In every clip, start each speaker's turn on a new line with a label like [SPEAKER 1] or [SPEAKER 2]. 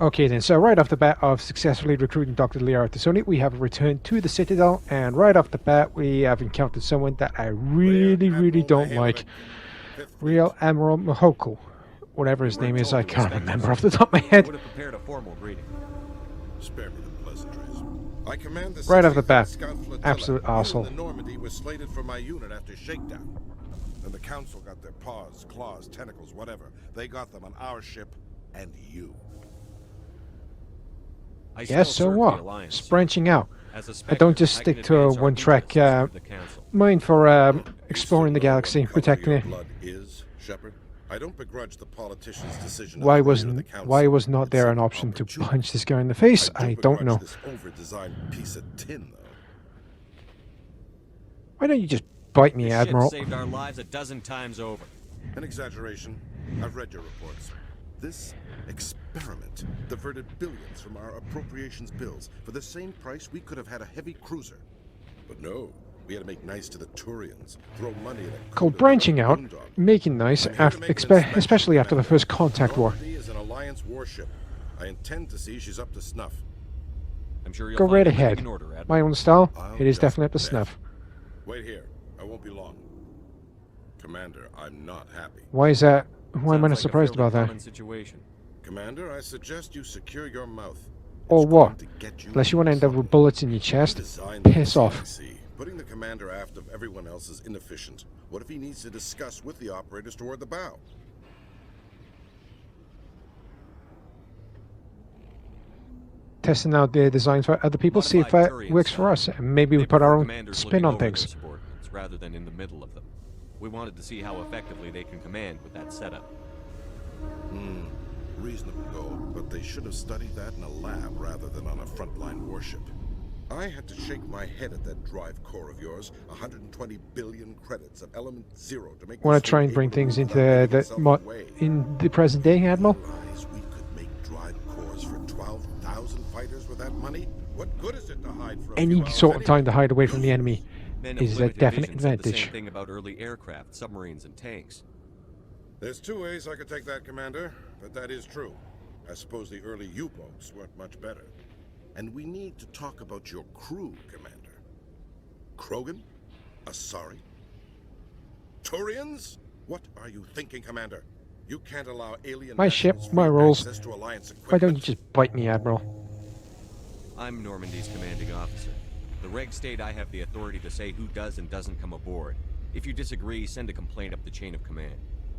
[SPEAKER 1] Okay then, so right off the bat of successfully recruiting Dr. Lear to Sony, we have returned to the Citadel, and right off the bat we have encountered someone that I really don't like. Real Admiral Mahoko. Whatever his name is, I can't remember off the top of my head.
[SPEAKER 2] Prepared a formal greeting.
[SPEAKER 3] Spare me the pleasantries. I command the
[SPEAKER 1] Right off the bat,
[SPEAKER 3] Scout Flotilla.
[SPEAKER 1] absolute arsehole.
[SPEAKER 3] The Normandy was slated for my unit after shakedown. Then the Council got their paws, claws, tentacles, whatever. They got them on our ship and you.
[SPEAKER 1] Yes, so what? It's branching out. I don't just stick to a one-track mind for exploring the galaxy, protecting it.
[SPEAKER 3] Blood is, Shepard. I don't begrudge the politician's decision.
[SPEAKER 1] Why was not there an option to punch this guy in the face? I don't know.
[SPEAKER 3] This over-designed piece of tin, though.
[SPEAKER 1] Why don't you just bite me, Admiral?
[SPEAKER 2] Saved our lives a dozen times over.
[SPEAKER 3] An exaggeration. I've read your reports. This experiment diverted billions from our appropriations bills. For the same price, we could have had a heavy cruiser. But no, we had to make nice to the Turians, throw money at a
[SPEAKER 1] Called branching out, making nice, especially after the first contact war.
[SPEAKER 3] Normandy is an Alliance warship. I intend to see she's up to snuff.
[SPEAKER 2] I'm sure you'll
[SPEAKER 1] Go
[SPEAKER 2] find
[SPEAKER 1] right
[SPEAKER 2] everything
[SPEAKER 1] ahead.
[SPEAKER 2] in order, Admiral.
[SPEAKER 1] My own style, it is
[SPEAKER 3] just
[SPEAKER 1] definitely up to
[SPEAKER 3] bet.
[SPEAKER 1] snuff.
[SPEAKER 3] Wait here. I won't be long. Commander, I'm not happy.
[SPEAKER 1] Why is that? Why am I
[SPEAKER 2] Sounds
[SPEAKER 1] not
[SPEAKER 2] like a
[SPEAKER 1] surprised
[SPEAKER 2] fairly
[SPEAKER 1] about that?
[SPEAKER 2] common situation.
[SPEAKER 3] Commander, I suggest you secure your mouth.
[SPEAKER 1] Or
[SPEAKER 3] It's
[SPEAKER 1] what?
[SPEAKER 3] going to get you
[SPEAKER 1] Unless you want to end up with
[SPEAKER 3] trouble.
[SPEAKER 1] bullets in your chest,
[SPEAKER 3] Designed
[SPEAKER 1] piss
[SPEAKER 3] for
[SPEAKER 1] off.
[SPEAKER 3] CIC. Putting the commander aft of everyone else is inefficient. What if he needs to discuss with the operators toward the bow?
[SPEAKER 1] Testing out the designs for other people, see if
[SPEAKER 2] Modified
[SPEAKER 1] it
[SPEAKER 2] Turian
[SPEAKER 1] works for
[SPEAKER 2] style.
[SPEAKER 1] us. And maybe we
[SPEAKER 2] They
[SPEAKER 1] put our
[SPEAKER 2] prefer
[SPEAKER 1] own
[SPEAKER 2] commanders
[SPEAKER 1] spin
[SPEAKER 2] looking
[SPEAKER 1] on
[SPEAKER 2] over their
[SPEAKER 1] things.
[SPEAKER 2] subordinates rather than in the middle of them. We wanted to see how effectively they can command with that setup.
[SPEAKER 3] Reasonable goal, but they should have studied that in a lab rather than on a frontline warship. I had to shake my head at that drive core of yours. 120 billion credits of element 0 to make.
[SPEAKER 1] Want to try and bring things into in the present day, Admiral?
[SPEAKER 3] Realize we could make drive cores for 12,000 fighters with that money? What good is it to hide for a
[SPEAKER 1] Any
[SPEAKER 3] few hours
[SPEAKER 1] sort of
[SPEAKER 3] anyway?
[SPEAKER 1] time to hide away from the enemy
[SPEAKER 2] Men of
[SPEAKER 1] is a
[SPEAKER 2] limited
[SPEAKER 1] definite
[SPEAKER 2] vision said the
[SPEAKER 1] advantage.
[SPEAKER 2] same thing about early aircraft, submarines, and tanks.
[SPEAKER 3] There's two ways I could take that, Commander, but that is true. I suppose the early U-boats weren't much better. And we need to talk about your crew, Commander. Krogan? Asari? Turians? What are you thinking, Commander? You can't allow alien
[SPEAKER 1] My ship,
[SPEAKER 3] nationals
[SPEAKER 1] my
[SPEAKER 3] free
[SPEAKER 1] rules.
[SPEAKER 3] access to Alliance equipment.
[SPEAKER 1] Why don't you just bite me, Admiral?
[SPEAKER 2] I'm Normandy's commanding officer. The regs state I have the authority to say who does and doesn't come aboard. If you disagree, send a complaint up the chain of command.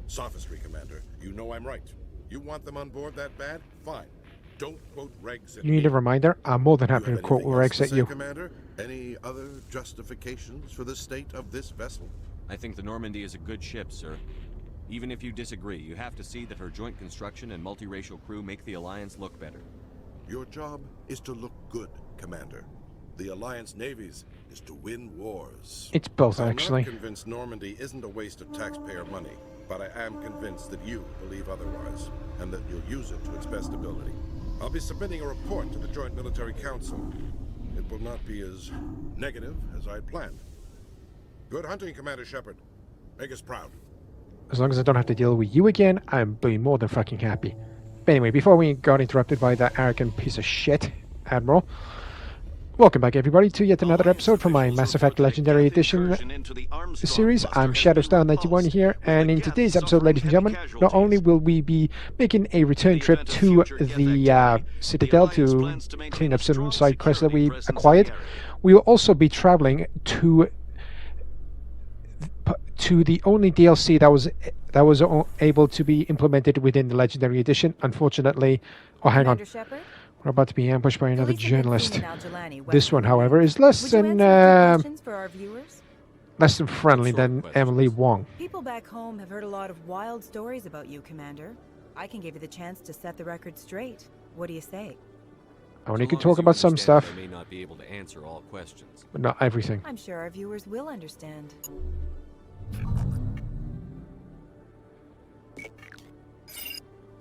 [SPEAKER 3] Sophistry, Commander. You know I'm right. You want them on board that bad? Fine. Don't quote regs at
[SPEAKER 1] You need
[SPEAKER 3] me.
[SPEAKER 1] a reminder? I'm more than
[SPEAKER 3] You
[SPEAKER 1] happy
[SPEAKER 3] have
[SPEAKER 1] to quote
[SPEAKER 3] anything else
[SPEAKER 1] regs
[SPEAKER 3] to
[SPEAKER 1] at
[SPEAKER 3] say,
[SPEAKER 1] you.
[SPEAKER 3] Commander? Any other justifications for the state of this vessel?
[SPEAKER 2] I think the Normandy is a good ship, sir. Even if you disagree, you have to see that her joint construction and multiracial crew make the Alliance look better.
[SPEAKER 3] Your job is to look good, Commander. The Alliance navies is to win wars.
[SPEAKER 1] It's both,
[SPEAKER 3] I'm
[SPEAKER 1] actually.
[SPEAKER 3] not convinced Normandy isn't a waste of taxpayer money, but I am convinced that you believe otherwise, and that you'll use it to its best ability. I'll be submitting a report to the Joint Military Council. It will not be as negative as I planned. Good hunting, Commander Shepard. Make us proud.
[SPEAKER 1] As long as I don't have to deal with you again, I'm being more than fucking happy. But anyway, before we got interrupted by that arrogant piece of shit, Admiral, welcome back everybody to yet another episode from my Mass Effect Legendary Edition series. I'm ShadowStar91 here, and in today's episode, ladies and gentlemen, not only will we be making a return trip to the Citadel to clean up some side quests that we acquired, we will also be traveling to the only DLC that was able to be implemented within the Legendary Edition. Unfortunately, oh, hang on. We're about to be ambushed by another journalist. This one, however, is less than friendly than Emily Wong.
[SPEAKER 4] People back home have heard a lot of wild stories about you, Commander. I can give you the chance to set the record straight. What do you say?
[SPEAKER 1] I only can talk about some stuff,
[SPEAKER 2] I may not be able to answer all questions.
[SPEAKER 1] but not everything.
[SPEAKER 4] I'm sure our viewers will understand.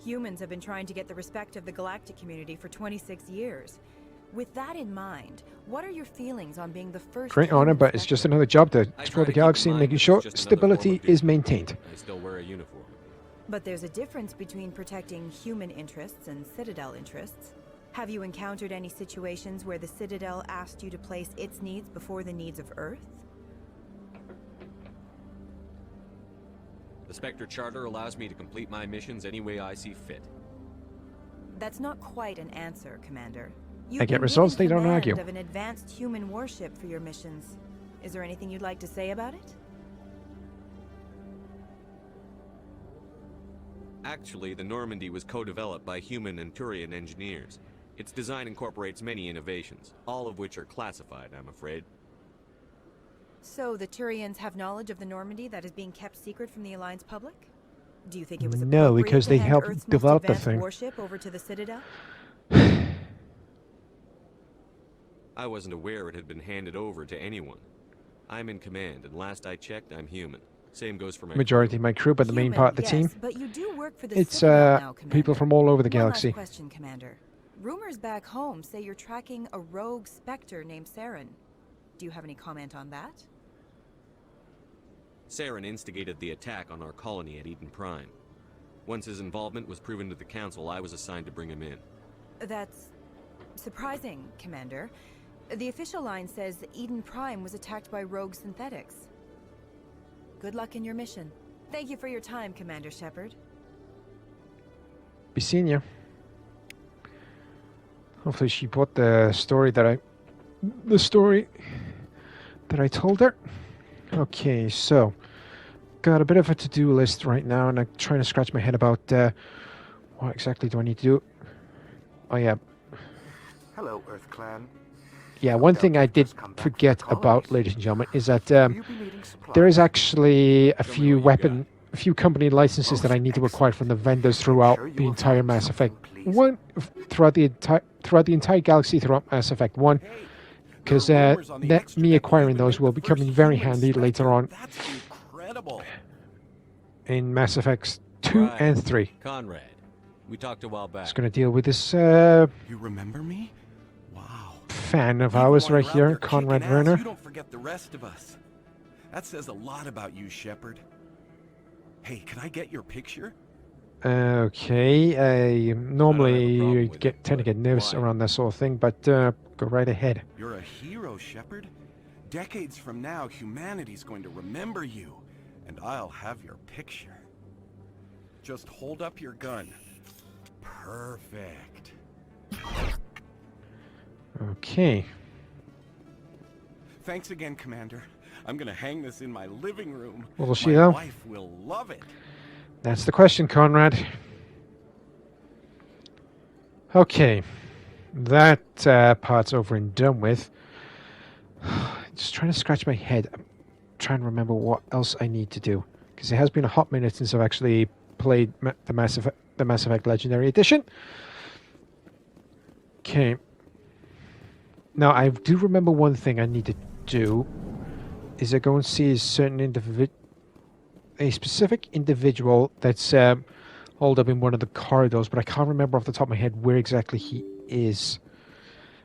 [SPEAKER 4] Humans have been trying to get the respect of the galactic community for 26 years. With that in mind, what are your feelings on being the first...
[SPEAKER 1] Great honor, but it's just another job to
[SPEAKER 2] I
[SPEAKER 1] explore
[SPEAKER 2] try
[SPEAKER 1] the
[SPEAKER 2] to keep
[SPEAKER 1] galaxy
[SPEAKER 2] in
[SPEAKER 1] and
[SPEAKER 2] mind
[SPEAKER 1] making
[SPEAKER 2] this
[SPEAKER 1] sure
[SPEAKER 2] is just another form
[SPEAKER 1] stability
[SPEAKER 2] of duty.
[SPEAKER 1] is maintained.
[SPEAKER 2] I still wear a uniform.
[SPEAKER 4] But there's a difference between protecting human interests and Citadel interests. Have you encountered any situations where the Citadel asked you to place its needs before the needs of Earth?
[SPEAKER 2] The Spectre Charter allows me to complete my missions any way I see fit.
[SPEAKER 4] That's not quite an answer, Commander.
[SPEAKER 1] I get results, they don't argue.
[SPEAKER 4] Of an advanced human warship for your missions. Is there anything you'd like to say about it?
[SPEAKER 2] Actually, the Normandy was co-developed by human and Turian engineers. Its design incorporates many innovations, all of which are classified, I'm afraid.
[SPEAKER 4] So the Turians have knowledge of the Normandy that is being kept secret from the Alliance public? Do you think it was
[SPEAKER 1] No,
[SPEAKER 4] appropriate
[SPEAKER 1] because
[SPEAKER 4] to
[SPEAKER 1] they
[SPEAKER 4] hand
[SPEAKER 1] helped
[SPEAKER 4] Earth's most
[SPEAKER 1] develop the
[SPEAKER 4] advanced
[SPEAKER 1] thing.
[SPEAKER 4] warship over to the Citadel?
[SPEAKER 2] I wasn't aware it had been handed over to anyone. I'm in command, and last I checked, I'm human. Same goes for my
[SPEAKER 1] Majority of my crew, but the main
[SPEAKER 4] Human,
[SPEAKER 1] part of the
[SPEAKER 4] yes,
[SPEAKER 1] team,
[SPEAKER 4] but you do work for the
[SPEAKER 1] it's
[SPEAKER 4] Citadel now,
[SPEAKER 1] people
[SPEAKER 4] Commander.
[SPEAKER 1] from all over the
[SPEAKER 4] One
[SPEAKER 1] galaxy.
[SPEAKER 4] last question, Commander. Rumors back home say you're tracking a rogue Spectre named Saren. Do you have any comment on that?
[SPEAKER 2] Saren instigated the attack on our colony at Eden Prime. Once his involvement was proven to the Council, I was assigned to bring him in.
[SPEAKER 4] That's surprising, Commander. The official line says that Eden Prime was attacked by rogue synthetics. Good luck in your mission. Thank you for your time, Commander Shepard.
[SPEAKER 1] Be seeing you. Hopefully she bought the story that I told her. Okay, so got a bit of a to-do list right now, and I'm trying to scratch my head about what exactly do I need to do. Oh yeah.
[SPEAKER 5] Hello, Earth Clan.
[SPEAKER 1] Yeah, one thing I did forget about, ladies and gentlemen, is that there is actually a few company licenses that I need to acquire from the vendors throughout the entire Mass Effect. Throughout the entire galaxy, throughout Mass Effect 1, because me acquiring those will be coming very handy later on in Mass Effects 2 and 3.
[SPEAKER 2] Conrad, we talked a while back.
[SPEAKER 1] Just going to deal with this
[SPEAKER 5] You remember me? Wow.
[SPEAKER 1] fan of ours right here, Conrad Werner.
[SPEAKER 5] You don't forget the rest of us. That says a lot about you, Shepard. Hey, can I get your picture?
[SPEAKER 1] Okay, normally
[SPEAKER 2] with
[SPEAKER 1] tend to get nervous
[SPEAKER 2] why?
[SPEAKER 1] around that sort of thing, but go right ahead.
[SPEAKER 5] You're a hero, Shepard. Decades from now, humanity's going to remember you, and I'll have your picture. Just hold up your gun. Perfect.
[SPEAKER 1] Okay.
[SPEAKER 5] Thanks again, Commander. I'm gonna hang this in my living room.
[SPEAKER 1] Will she
[SPEAKER 5] My
[SPEAKER 1] though?
[SPEAKER 5] wife will love it.
[SPEAKER 1] That's the question, Conrad. Okay. That part's over and done with. Just trying to scratch my head. I'm trying to remember what else I need to do. Because it has been a hot minute since I've actually played the Mass Effect Legendary Edition. Okay. Now, I do remember one thing I need to do. Is I go and see a specific individual that's holed up in one of the corridors, but I can't remember off the top of my head where exactly he is.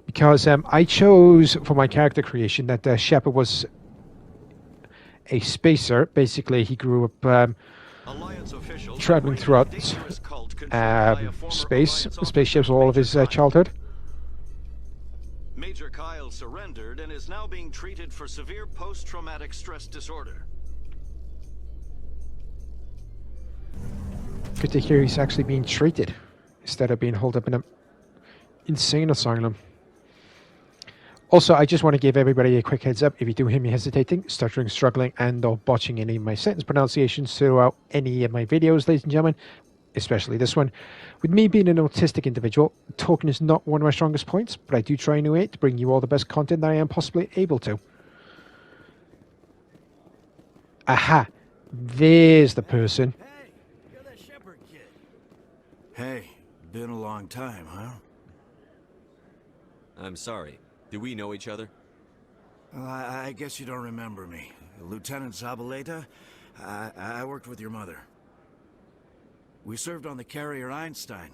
[SPEAKER 1] Because I chose for my character creation that Shepard was a spacer. Basically, he grew up traveling throughout space, spaceships all of his childhood.
[SPEAKER 6] Major Kyle surrendered and is now being treated for severe post-traumatic stress disorder.
[SPEAKER 1] Good to hear he's actually being treated instead of being holed up in an insane asylum. Also, I just want to give everybody a quick heads up. If you do hear me hesitating, stuttering, struggling, and or botching any of my sentence pronunciations throughout any of my videos, ladies and gentlemen, especially this one, with me being an autistic individual, talking is not one of my strongest points, but I do try anyway to bring you all the best content that I am possibly able to. Aha! There's the person.
[SPEAKER 7] Hey, you're that Shepard kid.
[SPEAKER 8] Hey, been a long time, huh?
[SPEAKER 2] I'm sorry. Do we know each other?
[SPEAKER 8] Well, I guess you don't remember me. Lieutenant Zabaleta? I worked with your mother. We served on the carrier Einstein.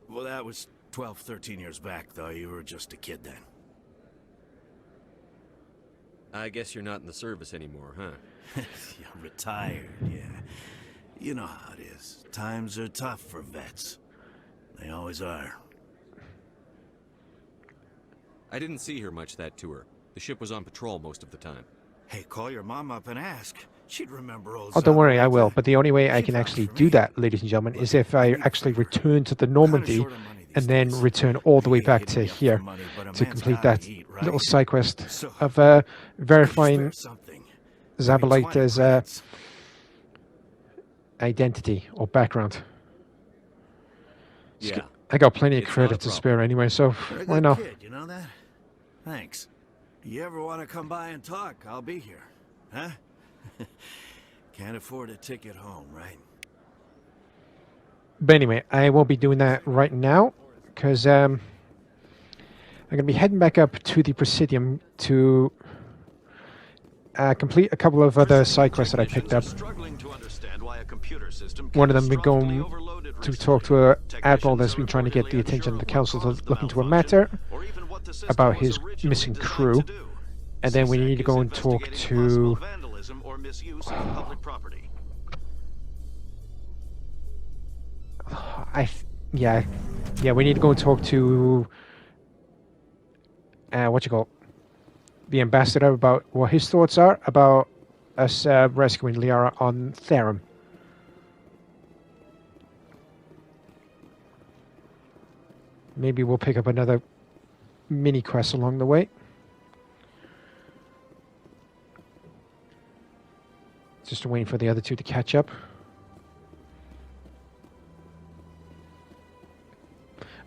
[SPEAKER 8] Well, that was 12, 13 years back, though. You were just a kid then.
[SPEAKER 2] I guess you're not in the service anymore, huh?
[SPEAKER 8] You're retired, yeah. You know how it is. Times are tough for vets. They always are.
[SPEAKER 2] I didn't see her much that tour. The ship was on patrol most of the time.
[SPEAKER 8] Hey, call your mom up and ask. She'd remember old
[SPEAKER 1] Oh, don't worry, I will.
[SPEAKER 8] Zabaleta.
[SPEAKER 1] But the only way I
[SPEAKER 8] She
[SPEAKER 1] can
[SPEAKER 8] vouched
[SPEAKER 1] actually
[SPEAKER 8] for
[SPEAKER 1] do
[SPEAKER 8] me.
[SPEAKER 1] that, ladies and gentlemen, is if I actually return to the
[SPEAKER 8] Kinda
[SPEAKER 1] Normandy
[SPEAKER 8] short on money these
[SPEAKER 1] and then
[SPEAKER 8] days.
[SPEAKER 1] return all the way
[SPEAKER 8] Hate
[SPEAKER 1] back
[SPEAKER 8] hitting
[SPEAKER 1] to
[SPEAKER 8] me up for
[SPEAKER 1] here
[SPEAKER 8] money, but a
[SPEAKER 1] to
[SPEAKER 8] man's
[SPEAKER 1] complete
[SPEAKER 8] gotta
[SPEAKER 1] that
[SPEAKER 8] eat, right?
[SPEAKER 1] little side quest
[SPEAKER 8] So,
[SPEAKER 1] of
[SPEAKER 8] could you
[SPEAKER 1] verifying
[SPEAKER 8] spare something? Maybe 20
[SPEAKER 1] Zabaleta's
[SPEAKER 8] credits.
[SPEAKER 1] identity or background.
[SPEAKER 2] Yeah.
[SPEAKER 1] I got plenty of
[SPEAKER 2] It's not a
[SPEAKER 1] credit to
[SPEAKER 2] problem.
[SPEAKER 1] spare anyway, so
[SPEAKER 8] You're a
[SPEAKER 1] why
[SPEAKER 8] good
[SPEAKER 1] not?
[SPEAKER 8] kid, you know that? Thanks. You ever want to come by and talk, I'll be here. Huh? Can't afford a ticket home, right?
[SPEAKER 1] But anyway, I won't be doing that right now because I'm going to be heading back up to the Presidium to complete a couple of other side quests that I picked up. One of them being going to talk to an admiral that's been trying to get the attention of the council to look into a matter about his missing crew. And then we need to go and talk to... Yeah, we need to go and talk to... the ambassador about what his thoughts are about us rescuing Liara on Therum. Maybe we'll pick up another mini quest along the way. Just waiting for the other two to catch up.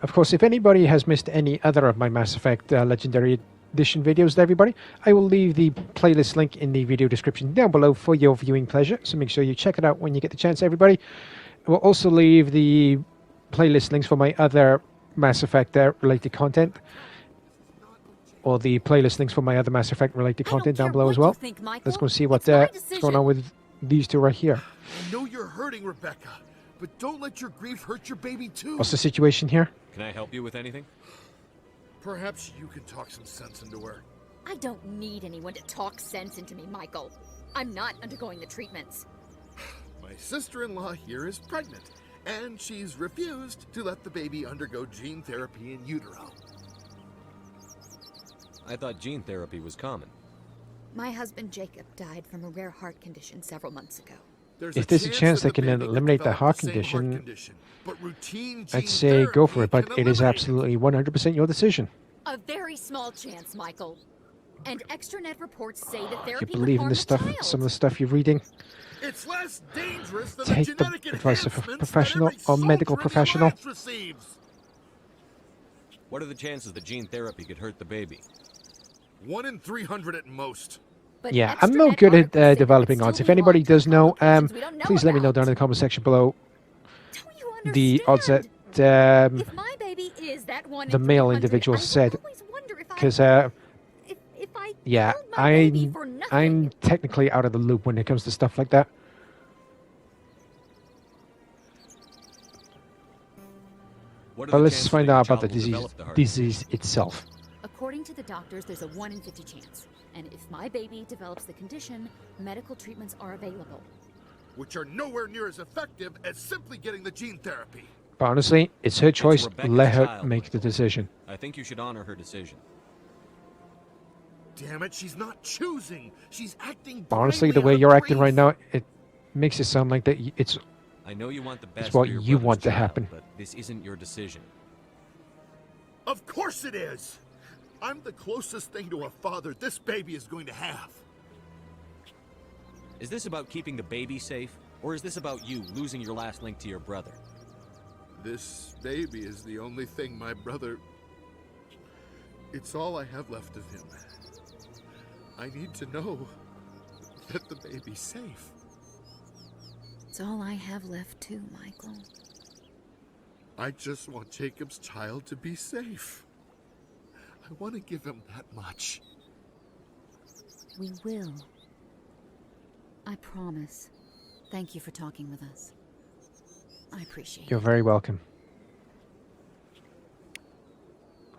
[SPEAKER 1] Of course, if anybody has missed any other of my Mass Effect Legendary Edition videos to everybody, I will leave the playlist link in the video description down below for your viewing pleasure, so make sure you check it out when you get the chance, everybody. I will also leave the playlist links for my other Mass Effect related content, or the playlist links for my other Mass Effect related content down below as well. Let's go see what's going on with these two right here.
[SPEAKER 9] I know you're hurting, Rebecca, but don't let your grief hurt your baby too.
[SPEAKER 1] What's the situation here?
[SPEAKER 2] Can I help you with anything?
[SPEAKER 9] Perhaps you can talk some sense into her.
[SPEAKER 10] I don't need anyone to talk sense into me, Michael. I'm not undergoing the treatments.
[SPEAKER 9] My sister-in-law here is pregnant, and she's refused to let the baby undergo gene therapy in utero.
[SPEAKER 2] I thought gene therapy was common.
[SPEAKER 10] My husband Jacob died from a rare heart condition several months ago.
[SPEAKER 1] If there's a chance they can eliminate the heart condition, I'd say go for it, but it is absolutely 100% your decision.
[SPEAKER 10] A very small chance, Michael. And extranet reports say that
[SPEAKER 1] You
[SPEAKER 10] therapy
[SPEAKER 1] believe in this stuff, some of the stuff you're reading?
[SPEAKER 9] It's less dangerous than
[SPEAKER 1] Take the advice of a professional or medical professional.
[SPEAKER 2] What are the chances that gene therapy could hurt the baby?
[SPEAKER 9] 1 in 300 at most.
[SPEAKER 10] But
[SPEAKER 1] Yeah, I'm no good at developing odds. If anybody does know, please let me know down in the comment section below the odds that
[SPEAKER 10] If my baby is that 1 in
[SPEAKER 1] the male
[SPEAKER 10] 300,
[SPEAKER 1] individual
[SPEAKER 10] I will
[SPEAKER 1] said,
[SPEAKER 10] always wonder if
[SPEAKER 1] because
[SPEAKER 10] if I
[SPEAKER 1] yeah,
[SPEAKER 10] killed my baby for nothing.
[SPEAKER 1] I'm technically out of the loop when it comes to stuff like that.
[SPEAKER 2] What are
[SPEAKER 1] But
[SPEAKER 2] the
[SPEAKER 1] let's
[SPEAKER 2] chances
[SPEAKER 1] find
[SPEAKER 2] that your
[SPEAKER 1] out about the
[SPEAKER 2] child will
[SPEAKER 1] disease
[SPEAKER 2] develop the heart
[SPEAKER 1] disease itself.
[SPEAKER 10] According to the doctors, there's a 1 in 50 chance. And if my baby develops the condition, medical treatments are available.
[SPEAKER 9] Which are nowhere near as effective as simply getting the gene therapy.
[SPEAKER 1] But honestly, it's her choice.
[SPEAKER 2] Rebecca's
[SPEAKER 1] Let her
[SPEAKER 2] child,
[SPEAKER 1] make the decision.
[SPEAKER 2] I think you should honor her decision.
[SPEAKER 9] Damn it, she's not choosing. She's acting.
[SPEAKER 1] But honestly, the
[SPEAKER 9] blindly
[SPEAKER 1] way
[SPEAKER 9] out of
[SPEAKER 1] you're acting
[SPEAKER 9] grief.
[SPEAKER 1] right now, it makes it sound like that it's
[SPEAKER 2] I know you want the best
[SPEAKER 1] what
[SPEAKER 2] for your
[SPEAKER 1] you
[SPEAKER 2] brother's
[SPEAKER 1] want to
[SPEAKER 2] child,
[SPEAKER 1] happen.
[SPEAKER 2] but this isn't your decision.
[SPEAKER 9] Of course it is. I'm the closest thing to a father this baby is going to have.
[SPEAKER 2] Is this about keeping the baby safe, or is this about you losing your last link to your brother?
[SPEAKER 9] This baby is the only thing my brother... It's all I have left of him. I need to know that the baby's safe.
[SPEAKER 10] It's all I have left too, Michael.
[SPEAKER 9] I just want Jacob's child to be safe. I want to give him that much.
[SPEAKER 10] We will. I promise. Thank you for talking with us. I appreciate
[SPEAKER 1] You're
[SPEAKER 10] it.
[SPEAKER 1] very welcome.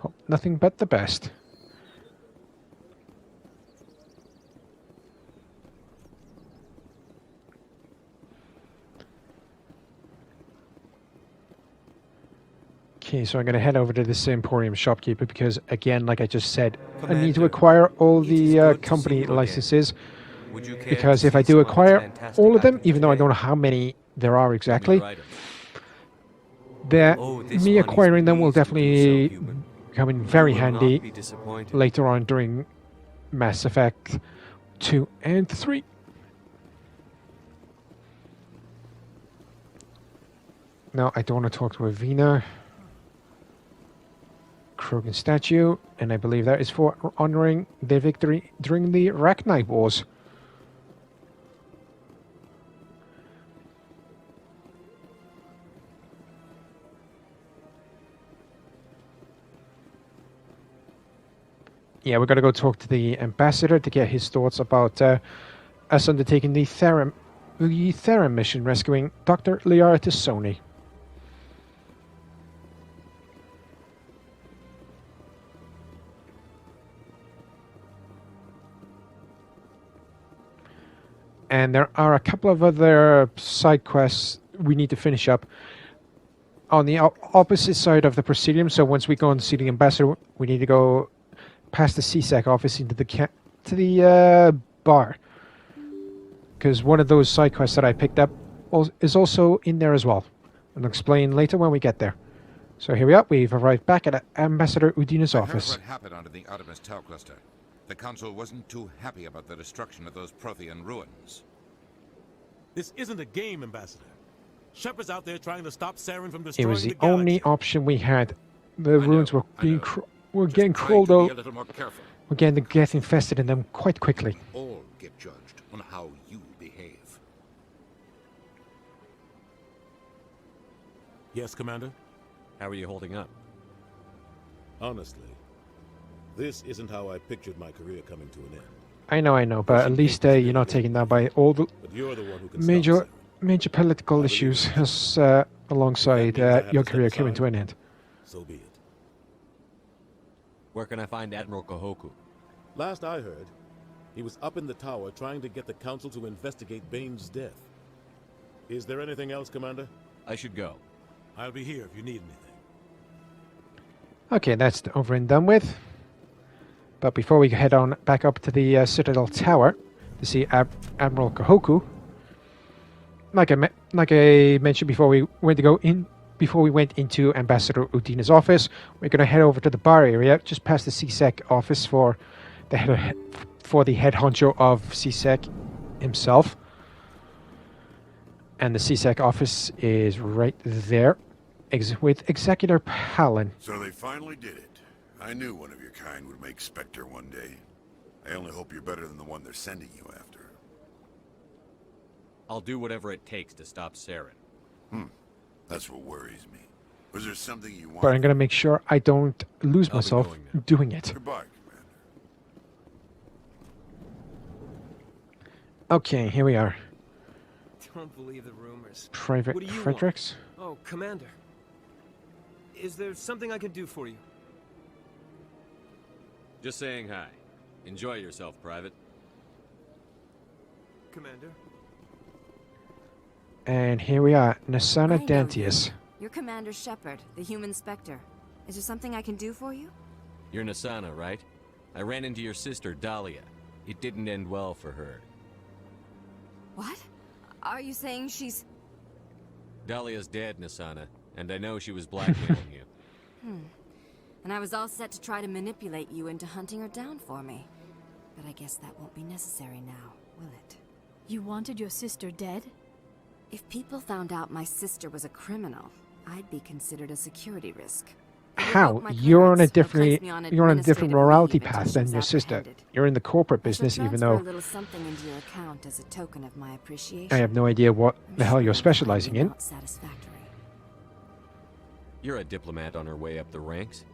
[SPEAKER 1] Hope nothing but the best. Okay, so I'm going to head over to this Emporium shopkeeper because, again, like I just said, I need to acquire all the company licenses. Because if I do acquire all of them, even though I don't know how many there are exactly, me acquiring them will definitely come in very handy later on during Mass Effect 2 and 3. No, I don't want to talk to Avina. Krogan statue, and I believe that is for honoring their victory during the Arachnite Wars. Yeah, we're going to go talk to the ambassador to get his thoughts about us undertaking the Therum mission, rescuing Dr. Liara to Sony. And there are a couple of other side quests we need to finish up on the opposite side of the Presidium. So once we go and see the ambassador, we need to go past the CSEC office into the bar, because one of those side quests that I picked up is also in there as well. I'll explain later when we get there. So here we are. We've arrived back at Ambassador Udina's office.
[SPEAKER 11] I heard what happened under the Artemis Tau cluster. The Council wasn't too happy about the destruction of those Prothean ruins.
[SPEAKER 12] This isn't a game, Ambassador. Shepard's out there trying to stop Saren from
[SPEAKER 1] It
[SPEAKER 12] destroying
[SPEAKER 1] was the
[SPEAKER 12] galaxy.
[SPEAKER 1] only option we had. The ruins were being getting crawled out. We're getting to get infested in them quite quickly.
[SPEAKER 11] All get judged on how you behave.
[SPEAKER 12] Yes, Commander?
[SPEAKER 2] How are you holding up?
[SPEAKER 12] Honestly, this isn't how I pictured my career coming to an end.
[SPEAKER 1] I know, but at least you're not taken down by all the
[SPEAKER 12] But you're the one who can
[SPEAKER 1] major political issues as, alongside your career coming to an end.
[SPEAKER 12] So be it.
[SPEAKER 2] Where can I find Admiral Kahoku?
[SPEAKER 12] Last I heard, he was up in the tower trying to get the Council to investigate Bane's death. Is there anything else, Commander?
[SPEAKER 2] I should go.
[SPEAKER 12] I'll be here if you need anything.
[SPEAKER 1] Okay, that's over and done with. But before we head on back up to the Citadel Tower to see Admiral Kahoku, like I mentioned before we went into Ambassador Udina's office, we're going to head over to the bar area, just past the CSEC office for the head honcho of CSEC himself. And the CSEC office is right there, with Executor Palin.
[SPEAKER 13] So they finally did it. I knew one of your kind would make Spectre one day. I only hope you're better than the one they're sending you after.
[SPEAKER 2] I'll do whatever it takes to stop Saren.
[SPEAKER 13] That's what worries me. Was there something you wanted?
[SPEAKER 1] But I'm going to make sure I don't lose myself doing it.
[SPEAKER 13] Goodbye,
[SPEAKER 1] Okay, here we are.
[SPEAKER 14] Don't believe the rumors.
[SPEAKER 1] Private
[SPEAKER 14] What do you
[SPEAKER 1] Fredericks.
[SPEAKER 14] Want? Oh, Commander. Is there something I can do for you?
[SPEAKER 2] Just saying hi. Enjoy yourself, Private.
[SPEAKER 14] Commander.
[SPEAKER 1] And here we are, Nasana Dantius.
[SPEAKER 15] You're Commander Shepard, the human Spectre. Is there something I can do for you?
[SPEAKER 2] You're Nasana, right? I ran into your sister, Dahlia. It didn't end well for her.
[SPEAKER 15] What? Are you saying she's...
[SPEAKER 2] Dahlia's dead, Nasana, and I know she was blackmailing you.
[SPEAKER 15] And I was all set to try to manipulate you into hunting her down for me. But I guess that won't be necessary now, will it?
[SPEAKER 10] You wanted your sister dead?
[SPEAKER 15] If people found out my sister was a criminal, I'd be considered a security risk.
[SPEAKER 1] How? You're on a different morality path than your sister. You're in the corporate business, even though
[SPEAKER 15] a little something into your account as a token of my appreciation.
[SPEAKER 1] I have no idea what the hell you're specializing in.
[SPEAKER 15] Satisfactory.
[SPEAKER 2] You're a diplomat on her way up the ranks.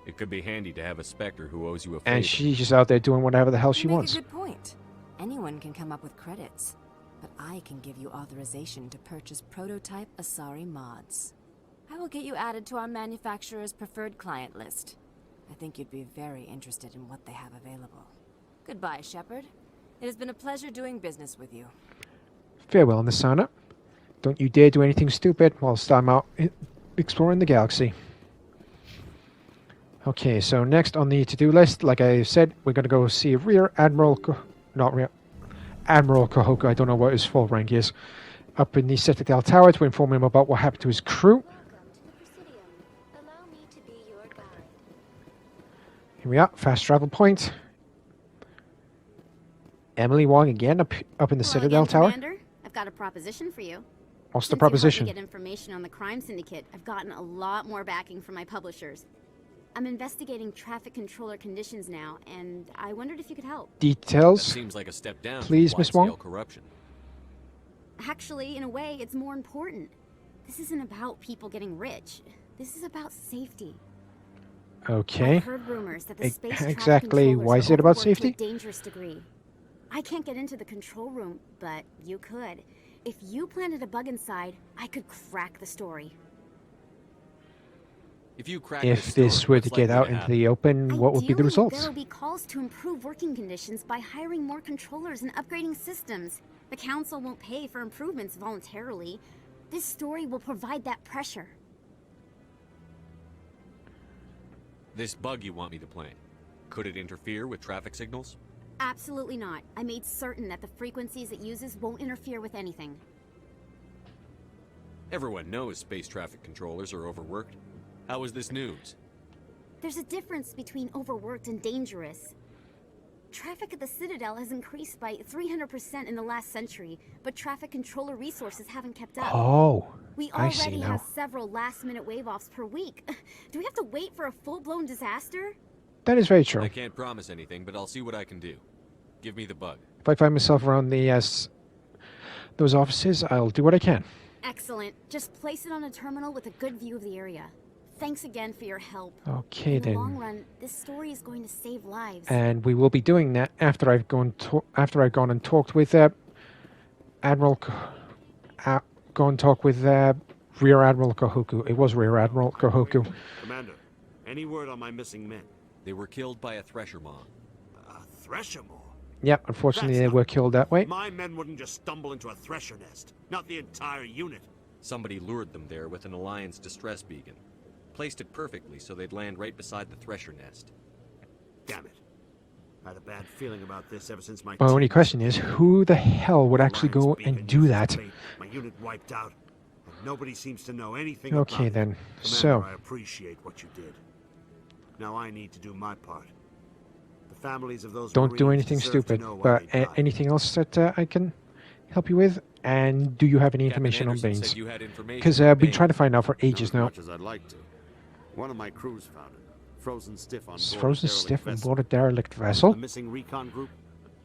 [SPEAKER 2] It could be handy to have a Spectre who owes you a favor.
[SPEAKER 1] And she's just out there doing whatever the hell she wants.
[SPEAKER 15] You make a good point. Anyone can come up with credits, but I can give you authorization to purchase prototype Asari mods. I will get you added to our manufacturer's preferred client list. I think you'd be very interested in what they have available. Goodbye, Shepard. It has been a pleasure doing business with you.
[SPEAKER 1] Farewell, Nasana. Don't you dare do anything stupid whilst I'm out exploring the galaxy. Okay, so next on the to-do list, like I said, we're going to go see Rear Admiral... Admiral Kohoku, I don't know what his full rank is, up in the Citadel Tower to inform him about what happened to his crew. Here we are, fast travel point. Emily Wong again up in the Citadel Tower.
[SPEAKER 16] Commander, I've got a proposition for you.
[SPEAKER 1] What's the
[SPEAKER 16] Since
[SPEAKER 1] proposition?
[SPEAKER 16] You helped me get information on the crime syndicate, I've gotten a lot more backing from my publishers. I'm investigating traffic controller conditions now, and I wondered if you could help.
[SPEAKER 1] Details.
[SPEAKER 2] That seems like a step down.
[SPEAKER 1] Please, Miss Wong.
[SPEAKER 2] Corruption.
[SPEAKER 16] Actually, in a way, it's more important. This isn't about people getting rich. This is about safety.
[SPEAKER 1] Okay.
[SPEAKER 16] I've heard rumors that the space traffic
[SPEAKER 1] exactly.
[SPEAKER 16] controllers
[SPEAKER 1] Why is
[SPEAKER 16] are
[SPEAKER 1] it about
[SPEAKER 16] overworked to a
[SPEAKER 1] safety?
[SPEAKER 16] dangerous degree. I can't get into the control room, but you could. If you planted a bug inside, I could crack the story.
[SPEAKER 1] If this were to get out into the open, what would be the results?
[SPEAKER 16] There will be calls to improve working conditions by hiring more controllers and upgrading systems. The council won't pay for improvements voluntarily. This story will provide that pressure.
[SPEAKER 2] This bug you want me to plant, could it interfere with traffic signals?
[SPEAKER 16] Absolutely not. I made certain that the frequencies it uses won't interfere with anything.
[SPEAKER 2] Everyone knows space traffic controllers are overworked. How is this news?
[SPEAKER 16] There's a difference between overworked and dangerous. Traffic at the Citadel has increased by 300% in the last century, but traffic controller resources haven't kept up.
[SPEAKER 1] Oh,
[SPEAKER 16] we
[SPEAKER 1] I see
[SPEAKER 16] already
[SPEAKER 1] now.
[SPEAKER 16] have several last-minute wave-offs per week. Do we have to wait for a full-blown disaster?
[SPEAKER 1] That is very true.
[SPEAKER 2] I can't promise anything, but I'll see what I can do. Give me the bug.
[SPEAKER 1] If I find myself around the those offices, I'll do what I can.
[SPEAKER 16] Excellent. Just place it on a terminal with a good view of the area. Thanks again for your help.
[SPEAKER 1] Okay,
[SPEAKER 16] In the
[SPEAKER 1] then.
[SPEAKER 16] long run, this story is going to save lives.
[SPEAKER 1] And we will be doing that after I've gone and talked with Admiral. Go and talk with Rear Admiral Kohoku. It was Rear Admiral Kohoku.
[SPEAKER 7] Commander, any word on my missing men?
[SPEAKER 2] They were killed by a thresher maw.
[SPEAKER 7] A thresher maw?
[SPEAKER 1] Yep, unfortunately they were killed that way.
[SPEAKER 7] My men wouldn't just stumble into a thresher nest. Not the entire unit.
[SPEAKER 2] Somebody lured them there with an Alliance distress beacon. Placed it perfectly so they'd land right beside the thresher nest.
[SPEAKER 7] Damn it. I had a bad feeling about this ever since my
[SPEAKER 1] My only question is, who the hell would actually go and do that?
[SPEAKER 7] My unit wiped out, and nobody seems to know anything
[SPEAKER 1] Okay,
[SPEAKER 7] about it.
[SPEAKER 1] then.
[SPEAKER 7] Commander,
[SPEAKER 1] So.
[SPEAKER 7] I appreciate what you did. Now I need to do my part. The families of those
[SPEAKER 1] Don't do
[SPEAKER 7] Marines
[SPEAKER 1] anything
[SPEAKER 7] deserve to
[SPEAKER 1] stupid.
[SPEAKER 7] know why
[SPEAKER 1] But
[SPEAKER 7] they died.
[SPEAKER 1] anything else that I can help you with? And do you have any information on
[SPEAKER 2] Anderson
[SPEAKER 1] Baines?
[SPEAKER 2] said you had information
[SPEAKER 1] Because
[SPEAKER 2] on
[SPEAKER 1] I've been
[SPEAKER 2] Baines.
[SPEAKER 1] trying to find out for ages
[SPEAKER 17] Not
[SPEAKER 1] now.
[SPEAKER 17] as much as I'd like to. One of my crews found it, frozen stiff on board a
[SPEAKER 1] Frozen
[SPEAKER 17] derelict
[SPEAKER 1] stiff on
[SPEAKER 17] vessel.
[SPEAKER 1] board a derelict vessel?
[SPEAKER 7] The missing recon group?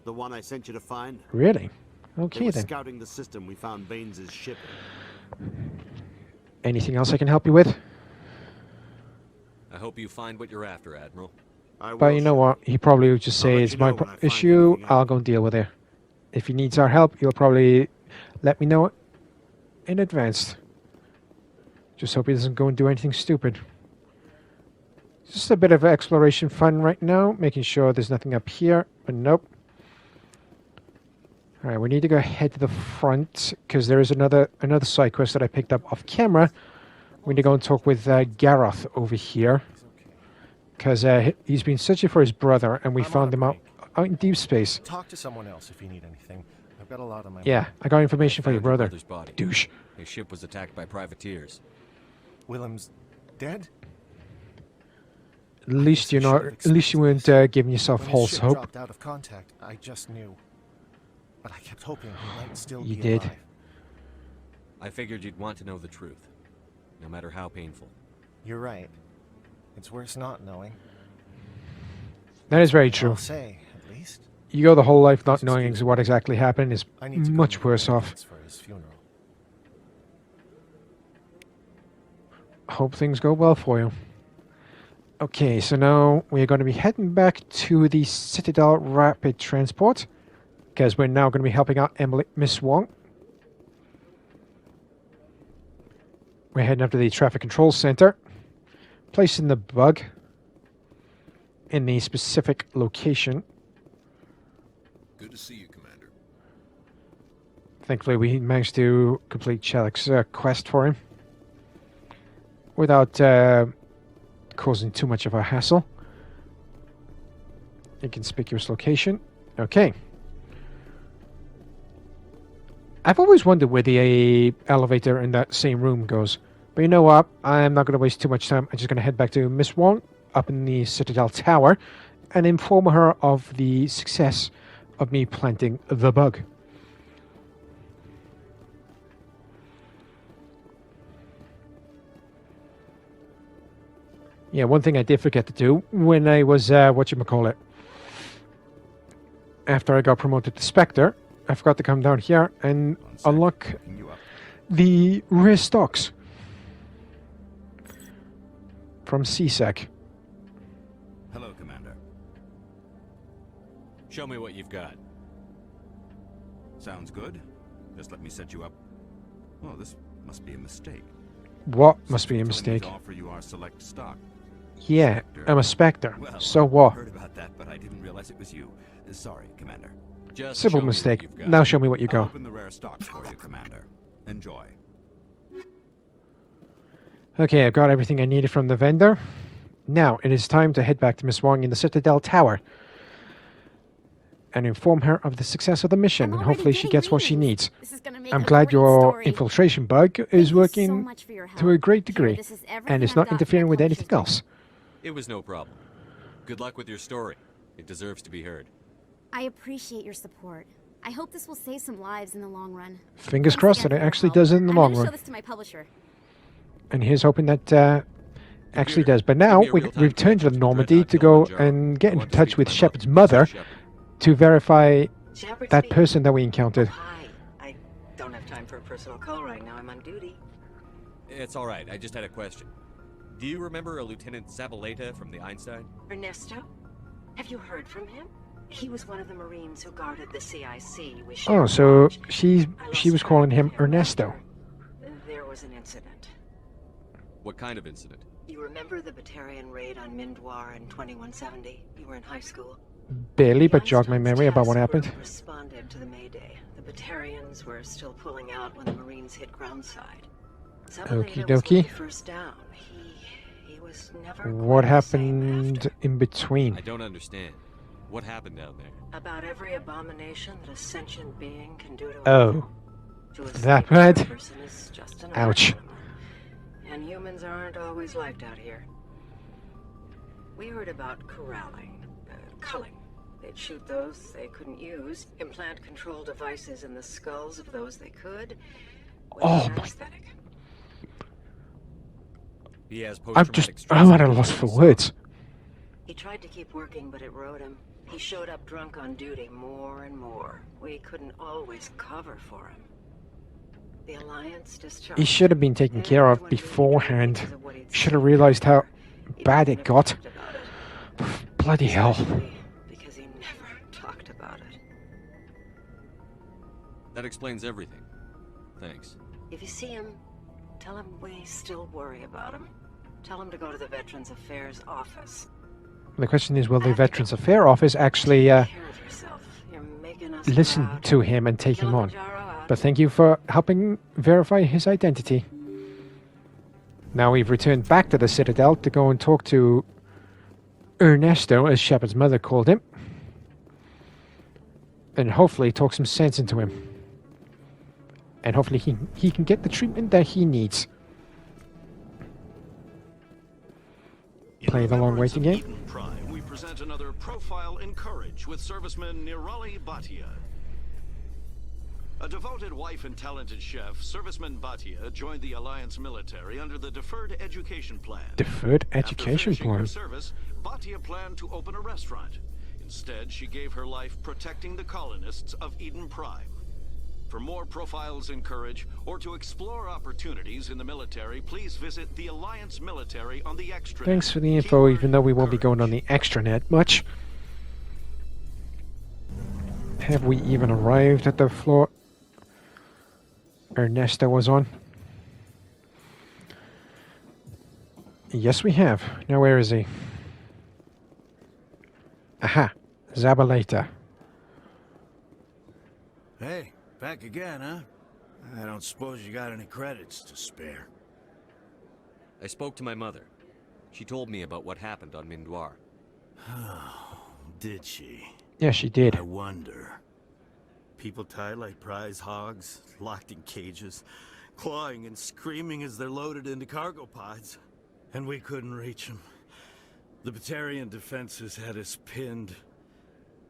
[SPEAKER 7] The one I sent you to find?
[SPEAKER 1] Really?
[SPEAKER 7] They
[SPEAKER 1] Okay
[SPEAKER 7] were
[SPEAKER 1] then.
[SPEAKER 7] scouting the system we found Baines' ship.
[SPEAKER 1] Anything else I can help you with?
[SPEAKER 2] I hope you find what you're after, Admiral.
[SPEAKER 1] But you know what? He probably would just say it's my issue. I'll go and deal with it. If he needs our help, he'll probably let me know in advance. Just hope he doesn't go and do anything stupid. Just a bit of exploration fun right now, making sure there's nothing up here, but nope. Alright, we need to go head to the front, because there is another side quest that I picked up off camera. We need to go and talk with Gareth over here. Because he's been searching for his brother, and we found him out in deep space.
[SPEAKER 18] Talk to someone else if you need anything. I've got a lot on my
[SPEAKER 1] Yeah,
[SPEAKER 18] mind.
[SPEAKER 1] I got information for your brother.
[SPEAKER 2] Brother's body.
[SPEAKER 1] Douche.
[SPEAKER 2] His ship was attacked by privateers.
[SPEAKER 18] Willem's dead?
[SPEAKER 1] At least you're not. At least you weren't giving yourself
[SPEAKER 18] When his
[SPEAKER 1] false
[SPEAKER 18] ship
[SPEAKER 1] hope.
[SPEAKER 18] dropped out of contact, I just knew. But I kept hoping he might still
[SPEAKER 1] You
[SPEAKER 18] be
[SPEAKER 1] did.
[SPEAKER 18] alive.
[SPEAKER 2] I figured you'd want to know the truth, no matter how painful.
[SPEAKER 18] You're right. It's worse not knowing.
[SPEAKER 1] That is very true.
[SPEAKER 18] I'll say, at least.
[SPEAKER 1] You go the whole life not knowing what exactly happened is
[SPEAKER 18] I need to go
[SPEAKER 1] much
[SPEAKER 18] make
[SPEAKER 1] worse off.
[SPEAKER 18] arrangements for his funeral.
[SPEAKER 1] Hope things go well for you. Okay, so now we're going to be heading back to the Citadel Rapid Transport, because we're now going to be helping out Miss Wong. We're heading up to the Traffic Control Center, placing the bug in the specific location.
[SPEAKER 13] Good to see you, Commander.
[SPEAKER 1] Thankfully, we managed to complete Shellick's quest for him without causing too much of a hassle. Inconspicuous location. Okay. I've always wondered where the elevator in that same room goes. But you know what? I'm not going to waste too much time. I'm just going to head back to Miss Wong up in the Citadel Tower and inform her of the success of me planting the bug. Yeah, one thing I did forget to do when I was, whatchamacallit, after I got promoted to Spectre, I forgot to come down here and unlock the rare stocks from CSEC.
[SPEAKER 19] Hello, Commander. Show me what you've got. Sounds good. Just let me set you up. Oh, this must be a mistake.
[SPEAKER 1] What must be a mistake?
[SPEAKER 19] Offer you our select stock.
[SPEAKER 1] Yeah, I'm a Spectre.
[SPEAKER 19] Well,
[SPEAKER 1] So what?
[SPEAKER 19] I heard about that, but I didn't realize it was you. Sorry, Commander. Just
[SPEAKER 1] Simple
[SPEAKER 19] show me what
[SPEAKER 1] mistake.
[SPEAKER 19] you've got.
[SPEAKER 1] Now show me what you
[SPEAKER 19] I'll
[SPEAKER 1] got.
[SPEAKER 19] open the rare stocks for you, Commander. Enjoy.
[SPEAKER 1] Okay, I've got everything I needed from the vendor. Now, it is time to head back to Miss Wong in the Citadel Tower and inform her of the success of the mission, and hopefully she gets what she needs. I'm glad your infiltration bug is working to a great degree, and is not interfering with anything else.
[SPEAKER 2] It was no problem. Good luck with your story. It deserves to be heard.
[SPEAKER 16] I appreciate your support. I hope this will save some lives in the long run.
[SPEAKER 1] Fingers crossed that it actually does it in the long run.
[SPEAKER 16] Show this to my publisher.
[SPEAKER 1] And here's hoping that actually does. But now we return to Normandy to go and get in touch with Shepard's mother to verify that person that we encountered.
[SPEAKER 20] Hi. I don't have time for a personal call right now. I'm on duty.
[SPEAKER 2] It's all right. I just had a question. Do you remember a Lieutenant Zabaleta from the Einstein?
[SPEAKER 20] Ernesto? Have you heard from him? He was one of the Marines who guarded the CIC.
[SPEAKER 1] Oh, so she was calling him Ernesto.
[SPEAKER 20] There was an incident.
[SPEAKER 2] What kind of incident?
[SPEAKER 20] You remember the Batarian raid on Mindwar in 2170? You were in high school.
[SPEAKER 1] Barely, but jog my memory about what happened.
[SPEAKER 20] Responded to the Mayday. The Batarians were still pulling out when the Marines hit groundside.
[SPEAKER 1] Okie dokie.
[SPEAKER 20] First down. He was never
[SPEAKER 1] What happened in between?
[SPEAKER 2] I don't understand. What happened down there?
[SPEAKER 20] About every abomination that a sentient being can do to
[SPEAKER 1] Oh, that bad? Ouch.
[SPEAKER 20] And humans aren't always liked out here. We heard about corralling, culling. They'd shoot those they couldn't use, implant control devices in the skulls of those they could.
[SPEAKER 1] Oh,
[SPEAKER 20] anesthetic.
[SPEAKER 2] He has
[SPEAKER 1] I'm at a loss for words.
[SPEAKER 20] He tried to keep working, but it rode him. He showed up drunk on duty more and more. We couldn't always cover for him. The Alliance discharged.
[SPEAKER 1] He should have been taken care of beforehand. Should have realized how bad it got. Bloody hell.
[SPEAKER 20] Because he never talked about it.
[SPEAKER 2] That explains everything. Thanks.
[SPEAKER 20] If you see him, tell him we still worry about him. Tell him to go to the Veterans Affairs office.
[SPEAKER 1] The question is, will the Veterans Affairs office actually listen to him and take him on? But thank you for helping verify his identity. Now we've returned back to the Citadel to go and talk to Ernesto, as Shepard's mother called him. And hopefully talk some sense into him. And hopefully he can get the treatment that he needs. Play the long waiting game.
[SPEAKER 6] Eden Prime, we present another profile in courage with serviceman Nirali Bhatia. A devoted wife and talented chef, serviceman Bhatia joined the Alliance military under the Deferred Education Plan.
[SPEAKER 1] Deferred Education
[SPEAKER 6] After finishing her
[SPEAKER 1] Plan?
[SPEAKER 6] service, Bhatia planned to open a restaurant. Instead, she gave her life protecting the colonists of Eden Prime. For more profiles in courage, or to explore opportunities in the military, please visit the Alliance Military on the extranet.
[SPEAKER 1] Thanks for the info, even though we won't be going on the extranet much. Have we even arrived at the floor Ernesto was on? Yes, we have. Now, where is he? Aha, Zabaleta.
[SPEAKER 8] Hey, back again, huh? I don't suppose you got any credits to spare.
[SPEAKER 2] I spoke to my mother. She told me about what happened on Mindoir.
[SPEAKER 8] Did she?
[SPEAKER 1] Yeah, she did.
[SPEAKER 8] I wonder. People tied like prize hogs, locked in cages, clawing and screaming as they're loaded into cargo pods. And we couldn't reach them. The Batarian defenses had us pinned.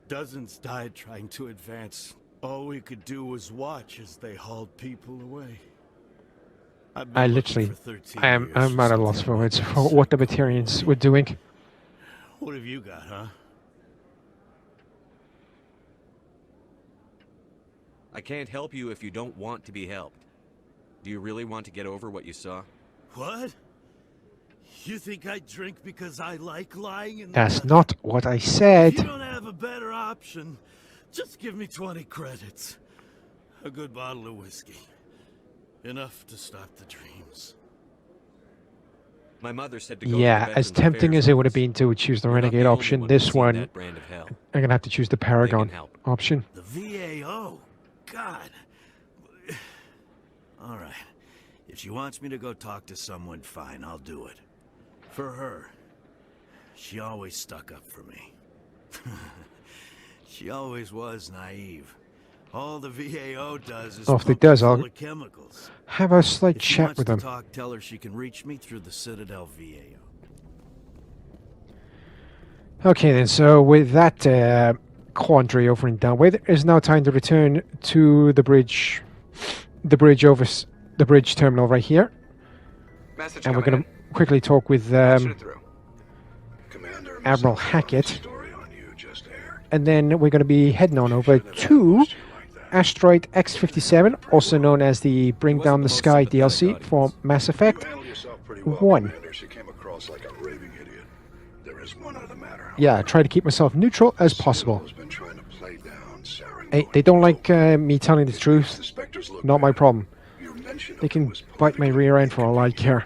[SPEAKER 8] Dozens died trying to advance. All we could do was watch as they hauled people away.
[SPEAKER 1] I literally, I'm at a loss for words for what the Batarians were doing.
[SPEAKER 8] What have you got, huh?
[SPEAKER 2] I can't help you if you don't want to be helped. Do you really want to get over what you saw?
[SPEAKER 8] What? You think I drink because I like lying? In
[SPEAKER 1] That's not what I said.
[SPEAKER 8] If you don't have a better option, just give me 20 credits. A good bottle of whiskey. Enough to stop the dreams.
[SPEAKER 2] My mother said to go
[SPEAKER 1] Yeah,
[SPEAKER 2] to the
[SPEAKER 1] as tempting as it would have been to choose the Renegade option, this one,
[SPEAKER 2] that brand of hell.
[SPEAKER 1] I'm gonna have to choose the Paragon option.
[SPEAKER 8] The VAO? God. All right. If she wants me to go talk to someone, fine, I'll do it. For her, she always stuck up for me. She always was naive. All the VAO does is
[SPEAKER 1] If it does, I'll
[SPEAKER 8] full of chemicals.
[SPEAKER 1] have a slight
[SPEAKER 8] If she
[SPEAKER 1] chat
[SPEAKER 8] wants
[SPEAKER 1] with
[SPEAKER 8] to
[SPEAKER 1] them.
[SPEAKER 8] talk, tell her she can reach me through the Citadel VAO.
[SPEAKER 1] Okay then, so with that quandary over and done with, it's now time to return to the bridge over the bridge terminal right here.
[SPEAKER 21] Message
[SPEAKER 1] And we're going to quickly talk with Admiral Hackett. And then we're going to be heading on over to Asteroid X-57, also known as the Bring Down the Sky DLC for Mass Effect 1. Yeah, I try to keep myself neutral as possible. Hey, they don't like me telling the truth. Not my problem. They can bite my rear end for all I care.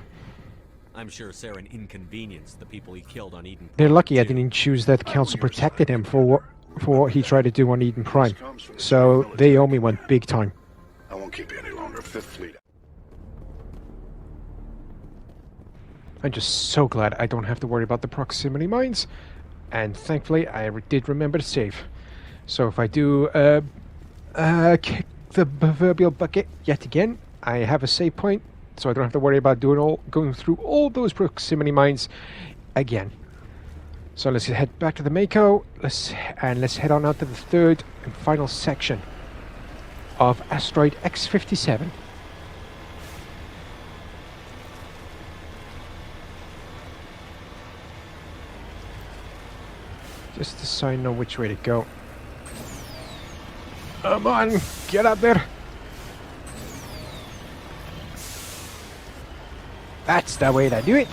[SPEAKER 2] I'm sure Saren inconvenienced the people he killed on Eden Prime.
[SPEAKER 1] They're lucky I didn't choose that Council protected him for what he tried to do on Eden Prime. So they owe me one big time.
[SPEAKER 13] I won't keep you any longer. Fifth Fleet.
[SPEAKER 1] I'm just so glad I don't have to worry about the proximity mines. And thankfully, I did remember to save. So if I do kick the proverbial bucket yet again, I have a save point, so I don't have to worry about going through all those proximity mines again. So let's head back to the Mako. Let's head on out to the third and final section of Asteroid X-57. Just so I know which way to go. Come on, get up there. That's the way to do it.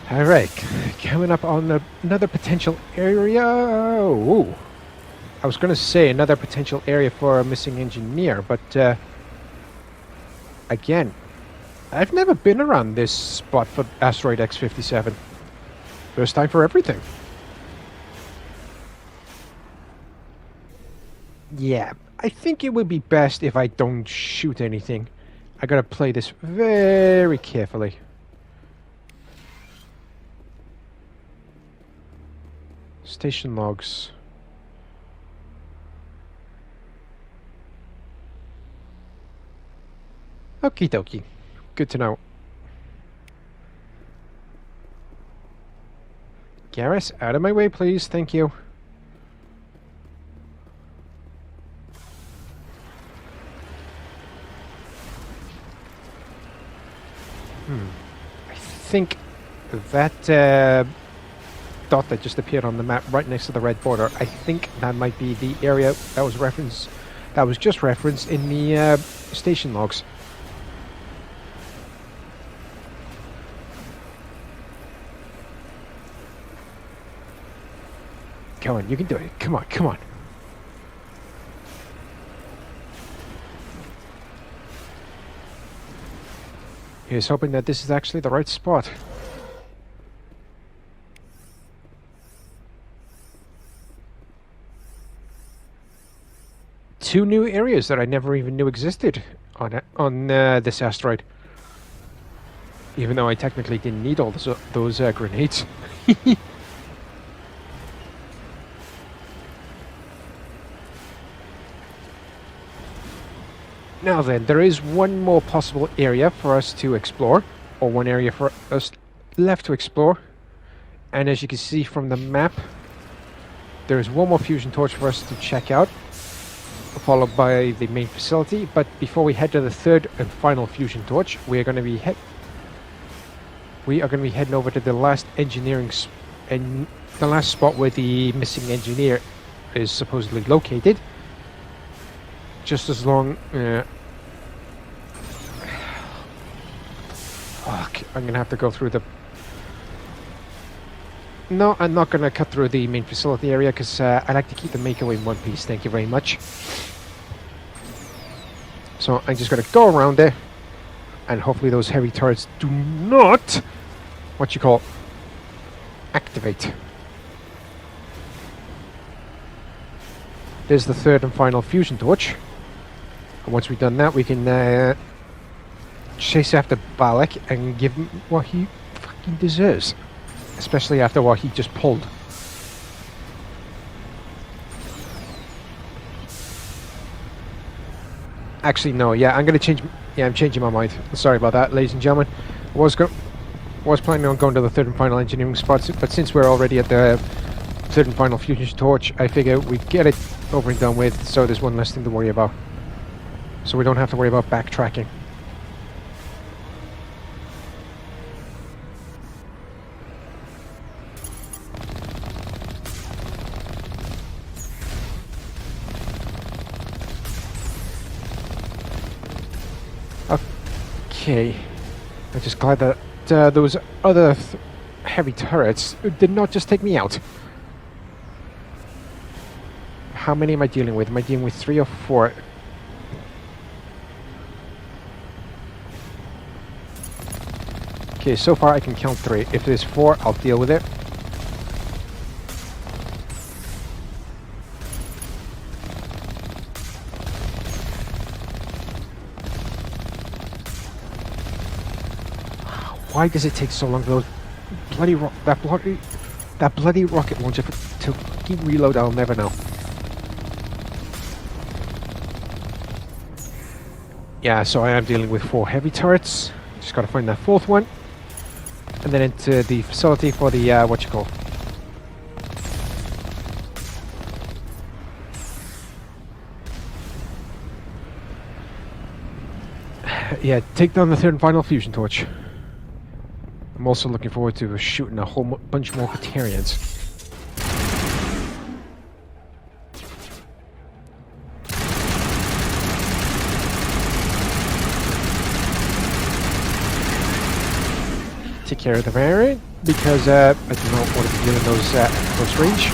[SPEAKER 1] All right, coming up on another potential area. Ooh. I was going to say another potential area for a missing engineer, but again, I've never been around this spot for Asteroid X-57. First time for everything. Yeah, I think it would be best if I don't shoot anything. I gotta play this very carefully. Station logs. Okie dokie. Good to know. Garrus, out of my way, please. Thank you. I think that dot that just appeared on the map right next to the red border, I think that might be the area that was just referenced in the station logs. Come on, you can do it. Come on, come on. Here's hoping that this is actually the right spot. 2 new areas that I never even knew existed on this asteroid. Even though I technically didn't need all those grenades. Now then, there is one more possible area for us to explore, or one area for us left to explore. And as you can see from the map, there is one more fusion torch for us to check out, followed by the main facility. But before we head to the third and final fusion torch, we are going to be heading over to the last engineering and the last spot where the missing engineer is supposedly located. Just as long. Fuck! I'm gonna have to go through the. No, I'm not gonna cut through the main facility area because I like to keep the makeaway in one piece. Thank you very much. So I'm just gonna go around there, and hopefully those heavy turrets do not, activate. There's the third and final fusion torch. And once we've done that, we can chase after Balak and give him what he fucking deserves. Especially after what he just pulled. Actually, no. Yeah, I'm gonna change. Yeah, I'm changing my mind. Sorry about that, ladies and gentlemen. I was planning on going to the third and final engineering spots, but since we're already at the third and final fusion torch, I figure we get it over and done with. So there's one less thing to worry about. So we don't have to worry about backtracking. Okay, I'm just glad that those other heavy turrets did not just take me out. How many am I dealing with? Am I dealing with 3 or 4? Okay, so far I can count 3. If there's 4, I'll deal with it. Why does it take so long for those that bloody rocket launcher to keep reload? I'll never know. Yeah, so I am dealing with 4 heavy turrets. Just gotta find that 4th one. And then into the facility for the, yeah, take down the third and final fusion torch. I'm also looking forward to shooting a whole bunch more Batarians. Take care of the variant because I do not want to be dealing those at close range.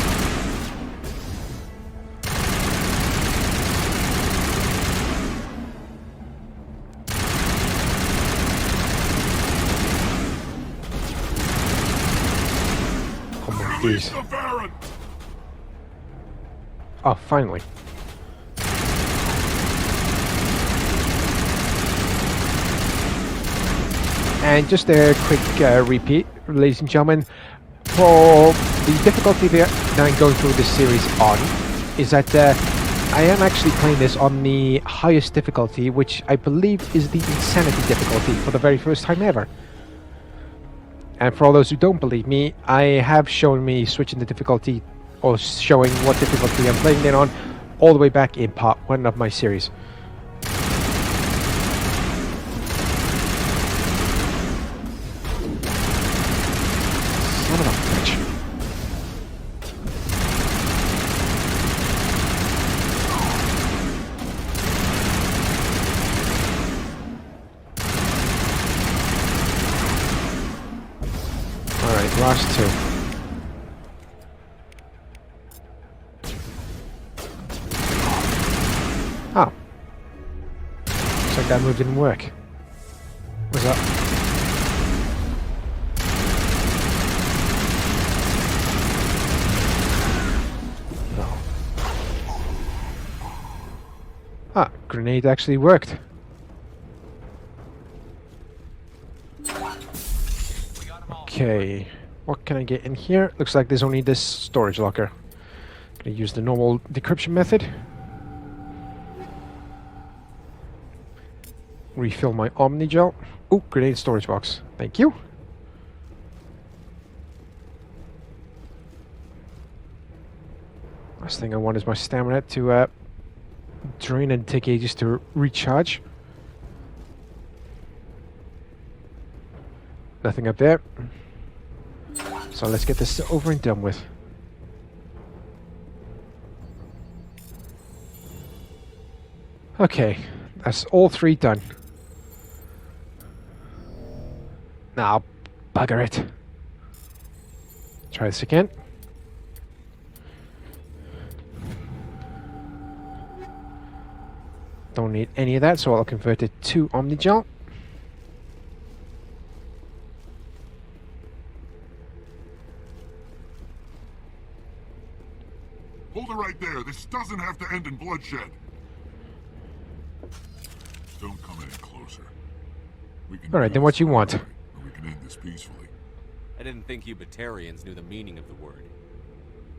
[SPEAKER 1] These. Oh, finally. And just a quick repeat, ladies and gentlemen, for the difficulty that I'm going through this series on, is that I am actually playing this on the highest difficulty, which I believe is the Insanity difficulty for the very first time ever. And for all those who don't believe me, I have shown me switching the difficulty, or showing what difficulty I'm playing it on, all the way back in part 1 of my series. Son of a bitch. Alright, last 2. Oh. Looks like that move didn't work. What's up? No. grenade actually worked. Okay, what can I get in here? Looks like there's only this storage locker. Gonna use the normal decryption method. Refill my Omni gel. Oh, grenade storage box. Thank you. Last thing I want is my stamina to drain and take ages to recharge. Nothing up there. So let's get this over and done with. Okay, that's all 3 done. Now, bugger it. Try this again. Don't need any of that, so I'll convert it to Omnigel.
[SPEAKER 21] Hold it right there. This doesn't have to end in bloodshed. Don't come any closer.
[SPEAKER 1] Alright, then what you want?
[SPEAKER 21] We can end this peacefully.
[SPEAKER 2] I didn't think you Batarians knew the meaning of the word.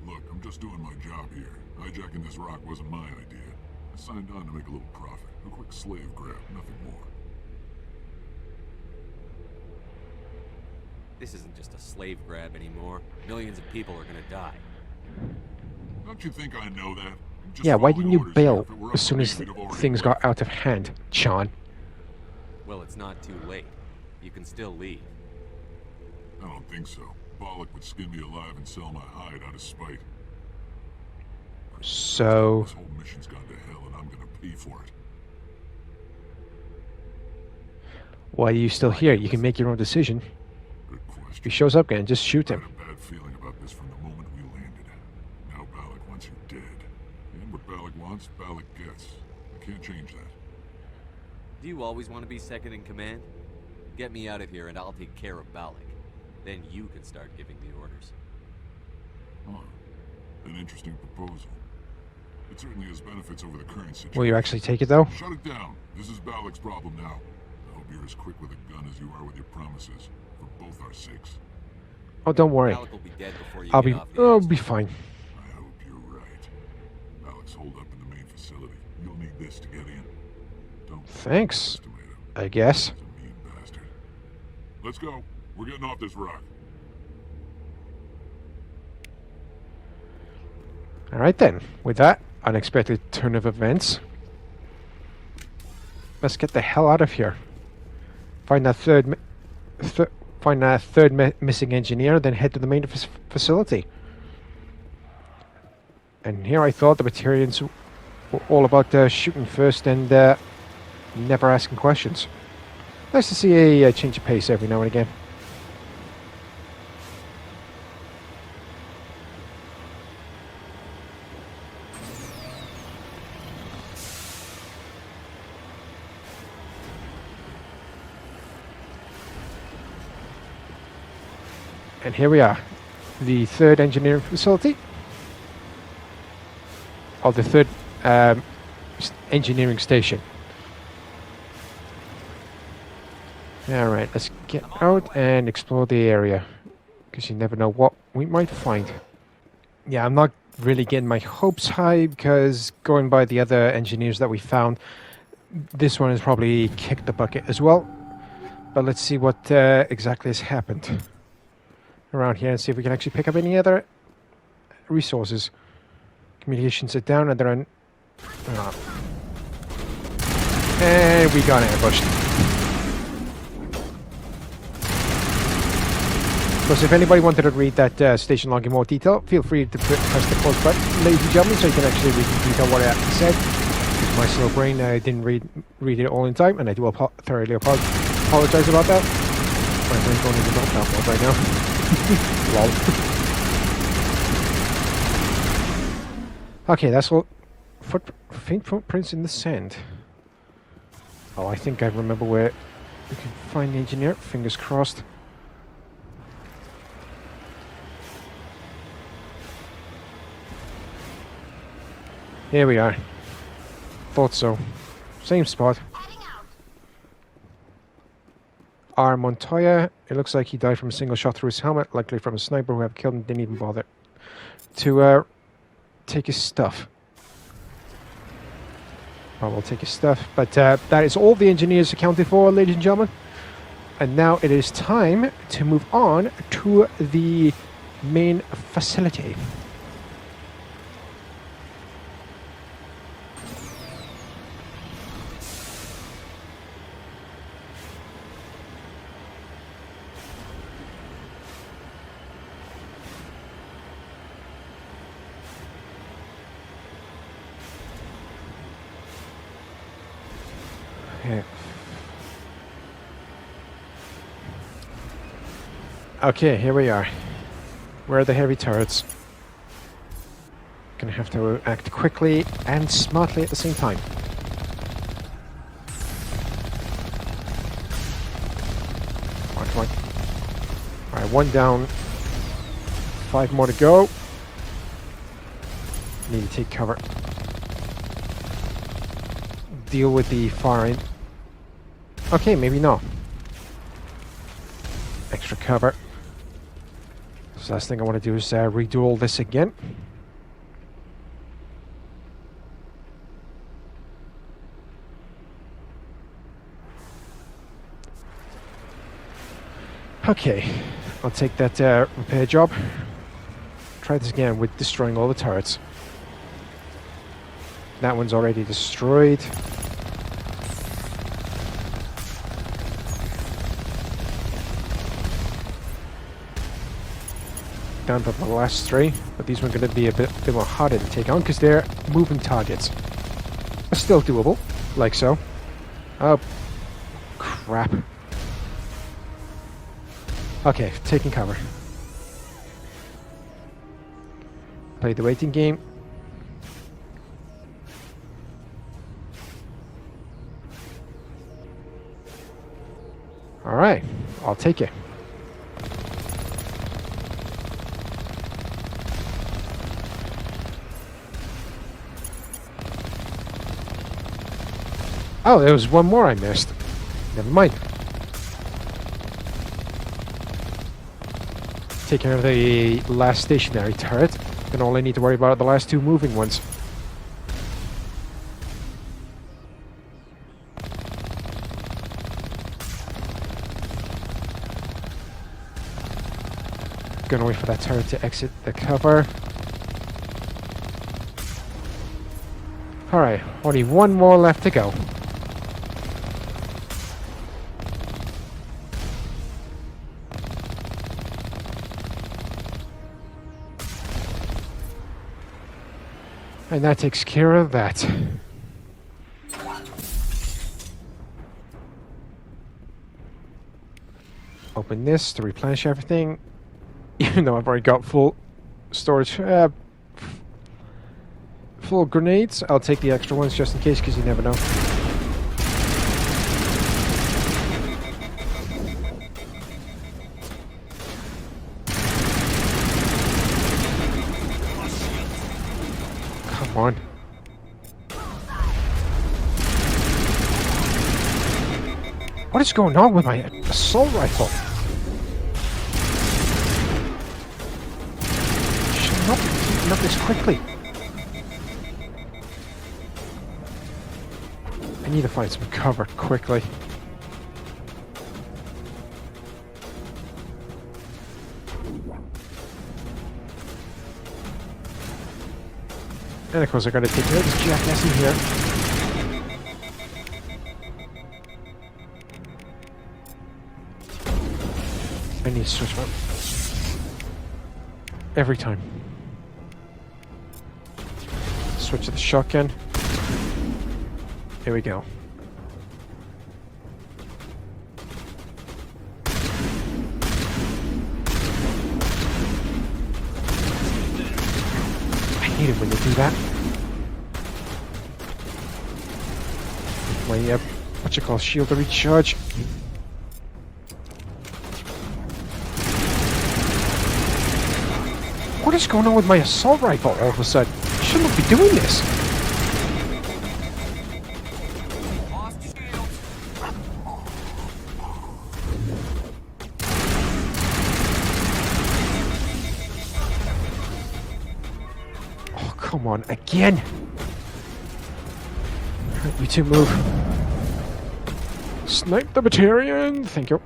[SPEAKER 21] Look, I'm just doing my job here. Hijacking this rock wasn't my idea. I signed on to make a little profit. A quick slave grab, nothing more.
[SPEAKER 2] This isn't just a slave grab anymore. Millions of people are gonna die.
[SPEAKER 21] Don't you think I know that?
[SPEAKER 1] Yeah, why didn't you bail as soon as things got out of hand, John?
[SPEAKER 2] Well, it's not too late. You can still leave.
[SPEAKER 21] I don't think so. Bollock would skin me alive and sell my hide out of spite.
[SPEAKER 1] So...
[SPEAKER 21] This whole mission's gone to hell and I'm gonna pay for it.
[SPEAKER 1] Why are you still here? You can make your own decision.
[SPEAKER 21] Good question.
[SPEAKER 1] If he shows up again, just shoot him.
[SPEAKER 21] I had a bad feeling about this from the moment we landed. Now Bollock wants you dead. And what Bollock wants, Bollock gets. I can't change that.
[SPEAKER 2] Do you always want to be second in command? Get me out of here and I'll take care of Balak. Then you can start giving the orders.
[SPEAKER 21] Huh. An interesting proposal. It certainly has benefits over the current situation.
[SPEAKER 1] Will you actually take it, though?
[SPEAKER 21] Shut it down. This is Balak's problem now. I hope you're as quick with a gun as you are with your promises. For both our sakes.
[SPEAKER 1] Oh, don't worry.
[SPEAKER 2] Balak will be dead before you
[SPEAKER 1] I'll be fine.
[SPEAKER 21] I hope you're right. Balak's holed up in the main facility. You'll need this to get in. Don't
[SPEAKER 1] Thanks. I guess.
[SPEAKER 21] mean bastard. Let's go. We're getting off this rock.
[SPEAKER 1] Alright then. With that unexpected turn of events, let's get the hell out of here. Find that third missing engineer, then head to the main facility. And here I thought the Batarians were all about shooting first and never asking questions. Nice to see a change of pace every now and again. And here we are, the third engineering facility, or the third engineering station. Alright, let's get out and explore the area, because you never know what we might find. Yeah, I'm not really getting my hopes high, because going by the other engineers that we found, this one has probably kicked the bucket as well. But let's see what exactly has happened around here and see if we can actually pick up any other resources. Communications are down and they're on... and we got ambushed. Of course, if anybody wanted to read that station log in more detail, feel free to press the pause button, ladies and gentlemen, so you can actually read in detail what I actually said. With my slow brain, I didn't read it all in time, and I do thoroughly apologize about that. My brain's going into meltdown mode right now. Lol. Okay, that's all. Faint footprints in the sand. Oh, I think I remember where we can find the engineer. Fingers crossed. Here we are. Thought so. Same spot. R. Montoya. It looks like he died from a single shot through his helmet, likely from a sniper. Whoever killed him didn't even bother to take his stuff. Well, we'll take his stuff. But that is all the engineers accounted for, ladies and gentlemen. And now it is time to move on to the main facility. Okay, here we are. Where are the heavy turrets? Gonna have to act quickly and smartly at the same time. Come on. Alright, 1 down. 5 more to go. Need to take cover. Deal with the firing. Okay, maybe not. Extra cover. So last thing I want to do is redo all this again. Okay, I'll take that repair job. Try this again with destroying all the turrets. That one's already destroyed. Down to the last 3, but these are going to be a bit more harder to take on because they're moving targets. But still doable, like so. Oh, crap. Okay, taking cover. Play the waiting game. Alright, I'll take it. Oh, there was one more I missed. Never mind. Take care of the last stationary turret, and all I need to worry about are the last 2 moving ones. Gonna wait for that turret to exit the cover. Alright, only 1 more left to go. And that takes care of that. Open this to replenish everything. Even though I've already got full storage, full grenades. I'll take the extra ones just in case, because you never know. Come on. What is going on with my assault rifle? Should not be keeping up this quickly. I need to find some cover quickly. And of course, I gotta take care of this jackass in here. I need to switch my... every time. Switch to the shotgun. Here we go. I hate it when they do that. My, what you call shield to recharge. What is going on with my assault rifle all of a sudden? I shouldn't be doing this. come on, again! Right, you two move. Snipe the Batarian! Thank you.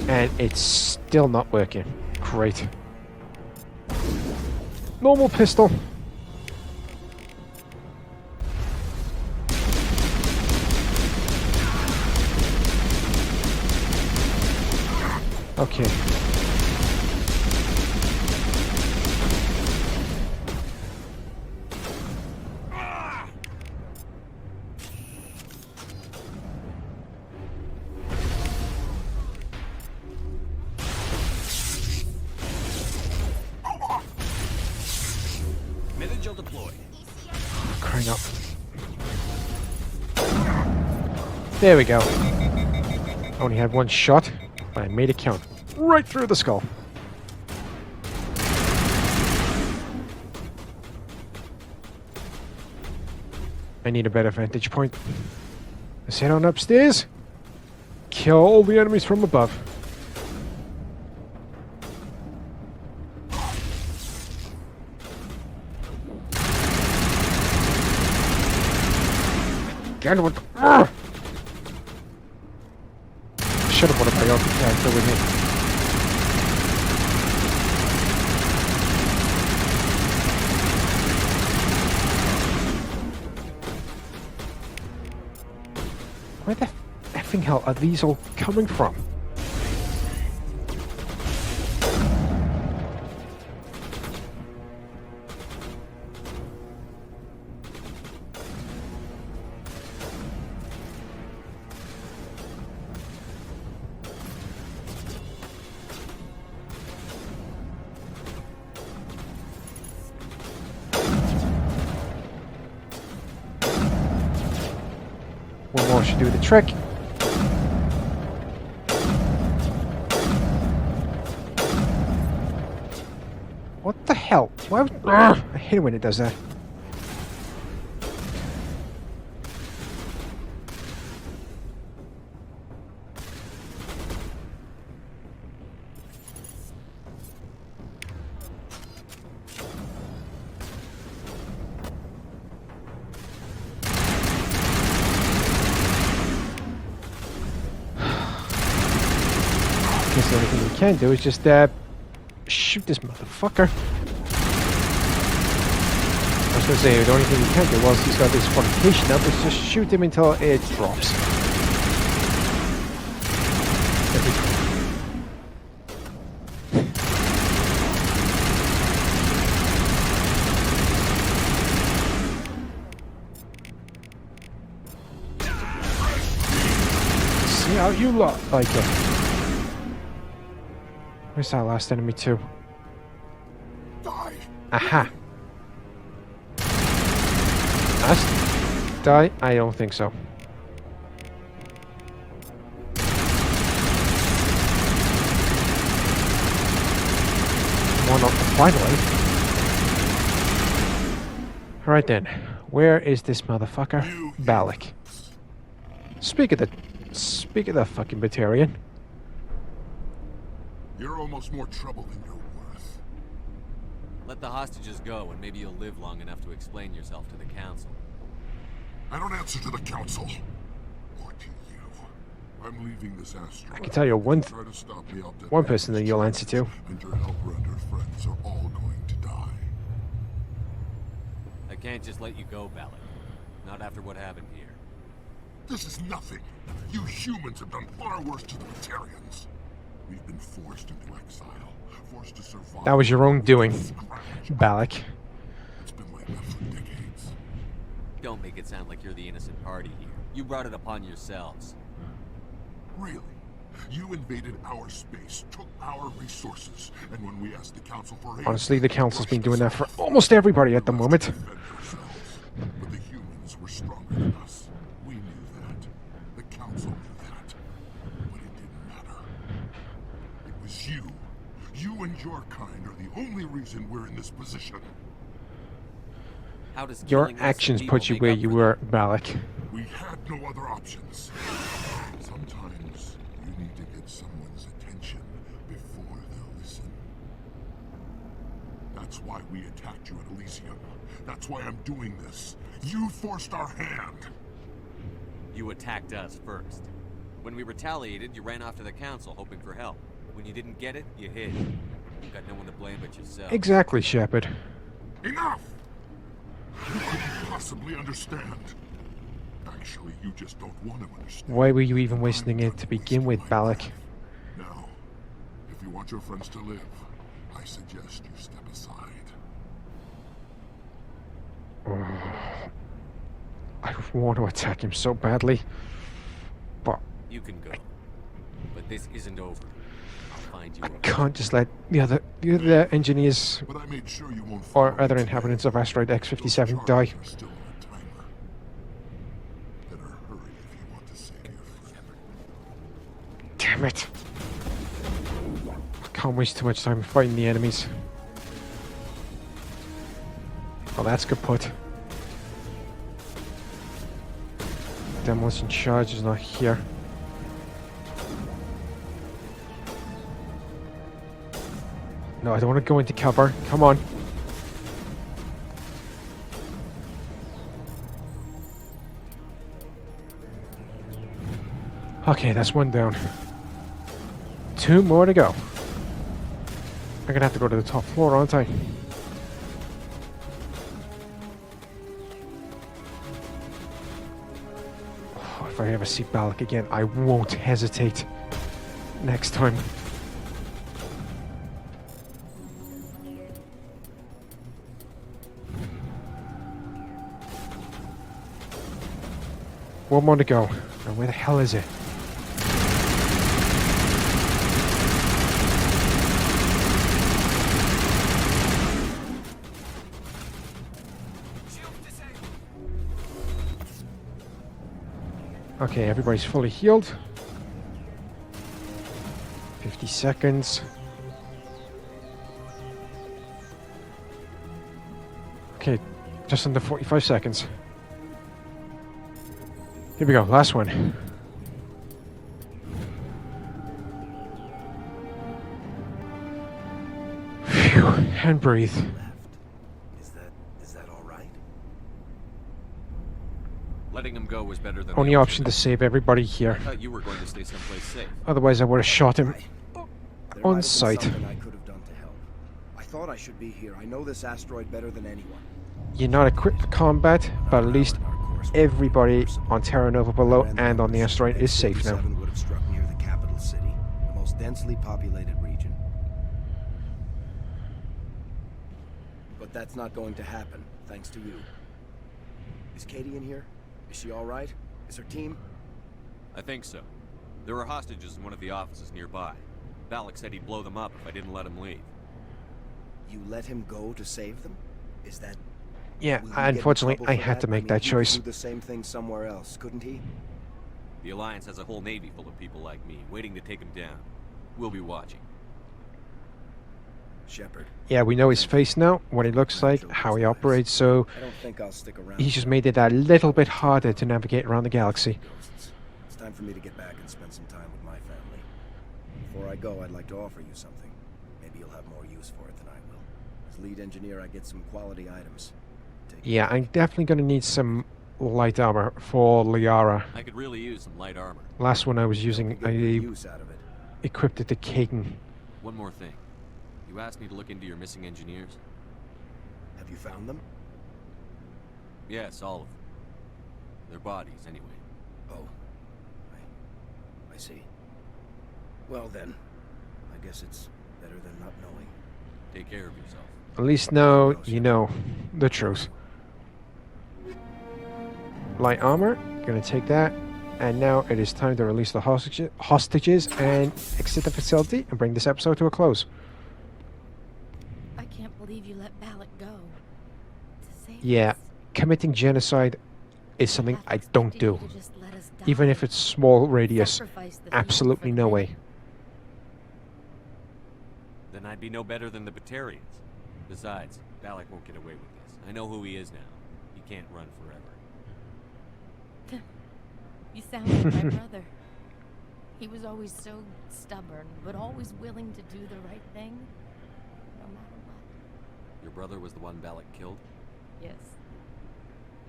[SPEAKER 1] And it's still not working. Great. Normal pistol. Okay.
[SPEAKER 2] Medical deployed.
[SPEAKER 1] Crying up. There we go. Only had one shot, but I made it count. Right through the skull. I need a better vantage point. Let's head on upstairs. Kill all the enemies from above. Again, what the... Should have brought a biography character with me. Where the effing hell are these all coming from? One more should do the trick. What the hell? Why would... I hate it when it does that. The only thing we can do is just shoot this motherfucker. I was gonna say the only thing we can do whilst he's got this fortification up is just shoot him until it drops. See how you lot like it. Where's that last enemy too?
[SPEAKER 21] Die.
[SPEAKER 1] Aha! Last die? I don't think so. One up, finally. Alright then, where is this motherfucker? Balak. Speak of the fucking Batarian.
[SPEAKER 21] You're almost more trouble than you're worth.
[SPEAKER 2] Let the hostages go, and maybe you'll live long enough to explain yourself to the council.
[SPEAKER 21] I don't answer to the council. Or to you. I'm leaving this asteroid.
[SPEAKER 1] I can tell you one person that you'll answer to.
[SPEAKER 21] And your helper and her friends are all going to die.
[SPEAKER 2] I can't just let you go, Balak. Not after what happened here.
[SPEAKER 21] This is nothing. You humans have done far worse to the Batarians. We've been forced into exile, forced to survive.
[SPEAKER 1] That was your own doing, Balak.
[SPEAKER 21] It's been like that for decades.
[SPEAKER 2] Don't make it sound like you're the innocent party here. You brought it upon yourselves.
[SPEAKER 21] Really? You invaded our space, took our resources, and when we asked the council for aid...
[SPEAKER 1] Honestly, the council's been doing that for almost everybody at the moment.
[SPEAKER 21] But the humans were stronger than us. We knew that. The council knew that. But it didn't matter. It was you. You and your kind are the only reason we're in this position.
[SPEAKER 2] How does
[SPEAKER 1] your actions put you where you were, Balak.
[SPEAKER 21] We had no other options. Sometimes you need to get someone's attention before they'll listen. That's why we attacked you at Elysium. That's why I'm doing this. You forced our hand.
[SPEAKER 2] You attacked us first. When we retaliated, you ran off to the council hoping for help. When you didn't get it, you hid. You've got no one to blame but yourself.
[SPEAKER 1] Exactly, Shepard.
[SPEAKER 21] Enough! You couldn't possibly understand. Actually, you just don't want to understand.
[SPEAKER 1] Why were you even wasting it to begin with, Balak?
[SPEAKER 21] Now, if you want your friends to live, I suggest you step aside.
[SPEAKER 1] I want to attack him so badly, but
[SPEAKER 2] you can go. But this isn't over. I'll find you.
[SPEAKER 1] I can't just let the other engineers or other inhabitants of asteroid X-57 die. Damn it! I can't waste too much time fighting the enemies. Oh, that's kaput. Demolition charge is not here. No, I don't want to go into cover. Come on. Okay, that's one down. 2 more to go. I'm gonna have to go to the top floor, aren't I? Oh, if I ever see Balak again, I won't hesitate next time. One more to go. Now where the hell is it? Okay, everybody's fully healed. 50 seconds. Okay, just under 45 seconds. Here we go, last one. Phew, and breathe.
[SPEAKER 14] Is that all right?
[SPEAKER 2] Letting him go was better than
[SPEAKER 1] Only option to save everybody here.
[SPEAKER 2] I thought you were going to stay someplace safe.
[SPEAKER 1] Otherwise I would have shot him
[SPEAKER 14] There
[SPEAKER 1] on
[SPEAKER 14] might have been
[SPEAKER 1] sight.
[SPEAKER 14] something I could have done to help. I thought I should be here. I know this asteroid better than anyone.
[SPEAKER 1] You're not equipped for combat, but at least everybody on Terra Nova below and on the asteroid is safe now.
[SPEAKER 14] Would have struck near the capital city, the most densely populated region. But that's not going to happen, thanks to you. Is Katie in here? Is she all right? Is her team?
[SPEAKER 2] I think so. There were hostages in one of the offices nearby. Balak said he'd blow them up if I didn't let him leave.
[SPEAKER 14] You let him go to save them? Is that...
[SPEAKER 1] Yeah,
[SPEAKER 14] Will you get in
[SPEAKER 1] unfortunately
[SPEAKER 14] trouble
[SPEAKER 1] I
[SPEAKER 14] for
[SPEAKER 1] had to
[SPEAKER 14] that?
[SPEAKER 1] make
[SPEAKER 14] I
[SPEAKER 1] that
[SPEAKER 14] mean, he
[SPEAKER 1] choice.
[SPEAKER 14] could do the same thing somewhere else, couldn't he?
[SPEAKER 2] The Alliance has a whole navy full of people like me, waiting to take him down. We'll be watching.
[SPEAKER 14] Shepard.
[SPEAKER 1] Yeah, we know his face now, what he looks like, how he operates, so
[SPEAKER 14] I don't think I'll stick around.
[SPEAKER 1] he's just made it a little bit harder to navigate around the galaxy.
[SPEAKER 14] It's time for me to get back and spend some time with my family. Before I go, I'd like to offer you something. Maybe you'll have more use for it than I will. As lead engineer, I get some quality items.
[SPEAKER 1] Yeah, I'm definitely going to need some light armor for Liara.
[SPEAKER 2] I could really use some light armor.
[SPEAKER 1] Last one I was using, I
[SPEAKER 14] use out of it.
[SPEAKER 1] equipped it to Kagan.
[SPEAKER 2] One more thing. You asked me to look into your missing engineers?
[SPEAKER 14] Have you found them?
[SPEAKER 2] Yes, all of them. Their bodies, anyway.
[SPEAKER 14] Oh. I see. Well then, I guess it's better than not knowing.
[SPEAKER 2] Take care of yourself.
[SPEAKER 1] At least now you know the truth. Light armor, gonna take that. And now it is time to release the hostages and exit the facility and bring this episode to a close.
[SPEAKER 10] I can't believe you let Balak go. To save
[SPEAKER 1] Yeah, committing genocide is something I don't do. Even if it's small radius, absolutely no way.
[SPEAKER 2] Then I'd be no better than the Batarians. Besides, Balak won't get away with this. I know who he is now. He can't run forever.
[SPEAKER 3] You sound like my brother. He was always so stubborn, but always willing to do the right thing, no matter what.
[SPEAKER 2] Your brother was the one Balak killed?
[SPEAKER 3] Yes.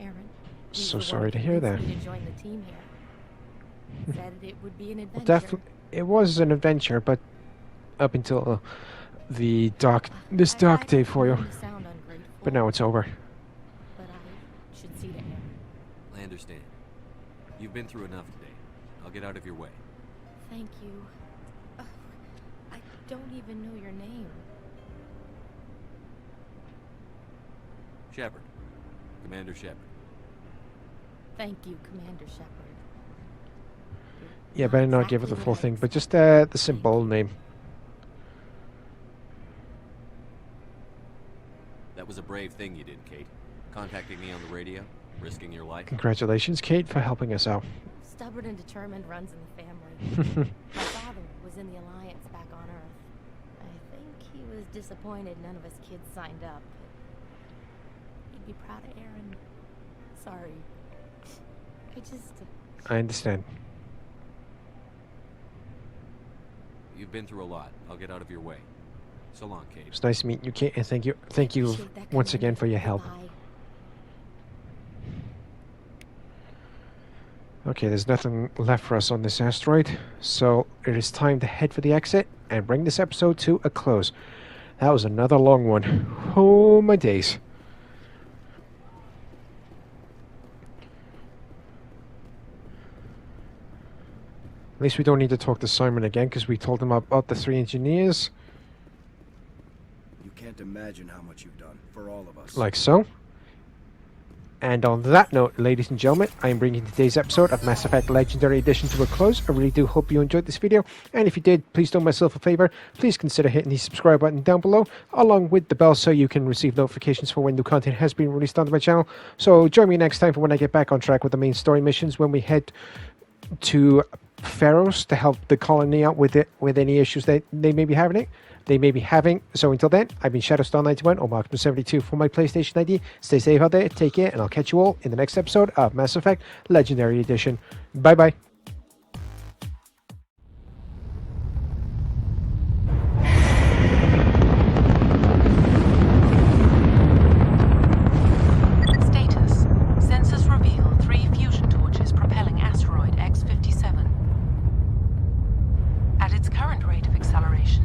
[SPEAKER 3] Aaron.
[SPEAKER 1] So sorry to hear that.
[SPEAKER 3] To join the team here. Said it would be an adventure.
[SPEAKER 1] Well, definitely, it was an adventure, but up until this dark day for you. But now it's over.
[SPEAKER 3] But I should see to Aaron.
[SPEAKER 2] I understand. You've been through enough today. I'll get out of your way.
[SPEAKER 3] Thank you. I don't even know your name.
[SPEAKER 2] Shepard. Commander Shepard.
[SPEAKER 3] Thank you, Commander Shepard.
[SPEAKER 1] Yeah, better not give it the full thing, but just the simple name.
[SPEAKER 2] That was a brave thing you did, Kate. Contacting me on the radio, risking your life.
[SPEAKER 1] Congratulations, Kate, for helping us out.
[SPEAKER 3] Stubborn and determined runs in the family. My father was in the Alliance back on Earth. I think he was disappointed none of us kids signed up. He'd be proud of Aaron. Sorry.
[SPEAKER 1] I understand.
[SPEAKER 2] You've been through a lot. I'll get out of your way. So long, Kate.
[SPEAKER 1] It's nice meeting you, Kate, and thank you once again for your help. Okay, there's nothing left for us on this asteroid, so it is time to head for the exit and bring this episode to a close. That was another long one. Oh my days. At least we don't need to talk to Simon again, because we told him about the 3 engineers.
[SPEAKER 14] You can't imagine how much you've done for all of us.
[SPEAKER 1] Like so. And on that note, ladies and gentlemen, I am bringing today's episode of Mass Effect Legendary Edition to a close. I really do hope you enjoyed this video, and if you did, please do myself a favor. Please consider hitting the subscribe button down below, along with the bell, so you can receive notifications for when new content has been released on my channel. So join me next time for when I get back on track with the main story missions, when we head to Pharaohs to help the colony out with any issues that they may be having. So until then, I've been Shadowstar91 or Marksman72 for my PlayStation ID. Stay safe out there, take care, and I'll catch you all in the next episode of Mass Effect Legendary Edition. Bye bye.
[SPEAKER 22] Status. Sensors reveal 3 fusion torches propelling asteroid X-57. At its current rate of acceleration,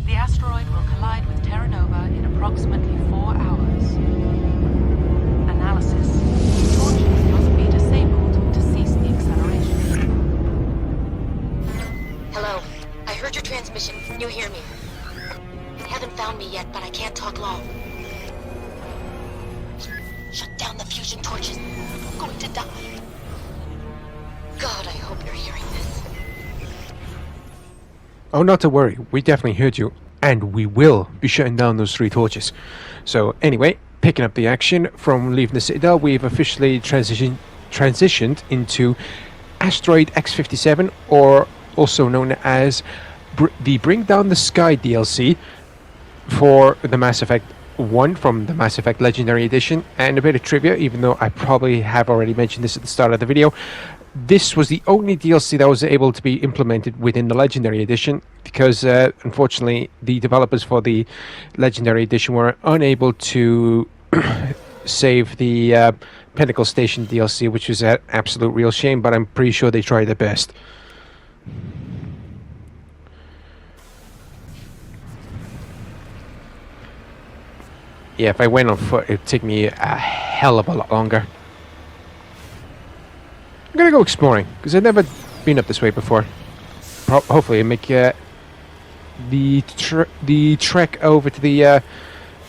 [SPEAKER 22] the asteroid will collide with Terra Nova in approximately 4 hours. Analysis. Torches must be disabled to cease the acceleration.
[SPEAKER 23] Hello. I heard your transmission. Can you hear me? You haven't found me yet, but I can't talk long. Shut down the fusion torches. I'm going to die. God, I hope you're hearing this.
[SPEAKER 1] Oh, not to worry. We definitely heard you. And we will be shutting down those 3 torches. So anyway, picking up the action from leaving the Citadel, we've officially transitioned into Asteroid X-57, or also known as the Bring Down the Sky DLC for the Mass Effect 1 from the Mass Effect Legendary Edition. And a bit of trivia, even though I probably have already mentioned this at the start of the video. This was the only DLC that was able to be implemented within the Legendary Edition, because unfortunately the developers for the Legendary Edition were unable to save the Pinnacle Station DLC, which was an absolute real shame, but I'm pretty sure they tried their best. Yeah, if I went on foot, it'd take me a hell of a lot longer. I'm gonna go exploring, because I've never been up this way before. Hopefully I make the trek over to the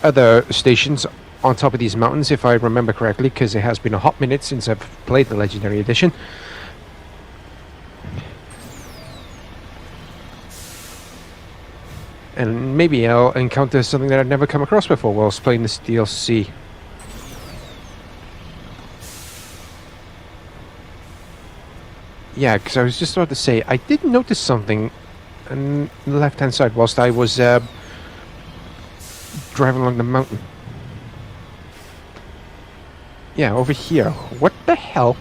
[SPEAKER 1] other stations on top of these mountains, if I remember correctly, because it has been a hot minute since I've played the Legendary Edition. And maybe I'll encounter something that I've never come across before whilst playing this DLC. Yeah, because I was just about to say, I did notice something on the left-hand side whilst I was driving along the mountain. Yeah, over here. What the hell?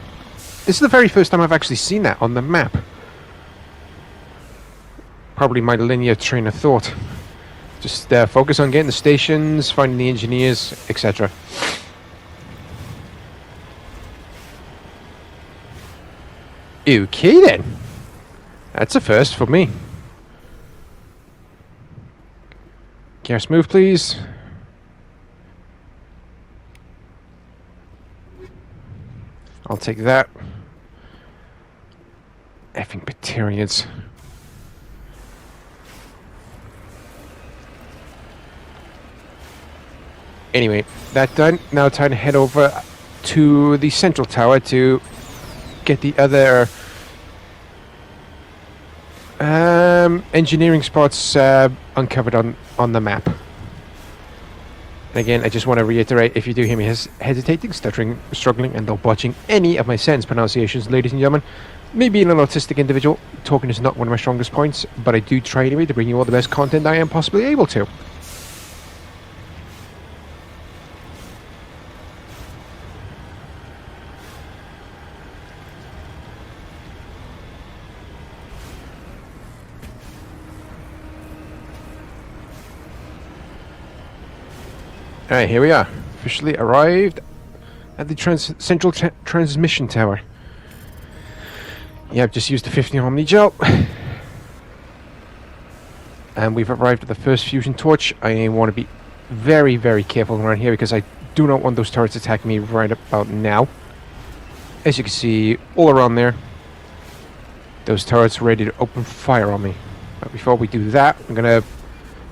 [SPEAKER 1] This is the very first time I've actually seen that on the map. Probably my linear train of thought. Just focus on getting the stations, finding the engineers, etc. Okay then. That's a first for me. Gas move, please. I'll take that. Effing Batarians. Anyway, that done. Now time to head over to the central tower to get the other engineering spots uncovered on the map. And again, I just want to reiterate, if you do hear me hesitating, stuttering, struggling, and or botching any of my sentence pronunciations, ladies and gentlemen, me being an autistic individual, talking is not one of my strongest points, but I do try anyway to bring you all the best content I am possibly able to. Alright, here we are. Officially arrived at the central transmission tower. Yeah, I've just used the 50 Omni gel. And we've arrived at the first fusion torch. I want to be very, very careful around here because I do not want those turrets attacking me right about now. As you can see, all around there, those turrets are ready to open fire on me. But before we do that, I'm going to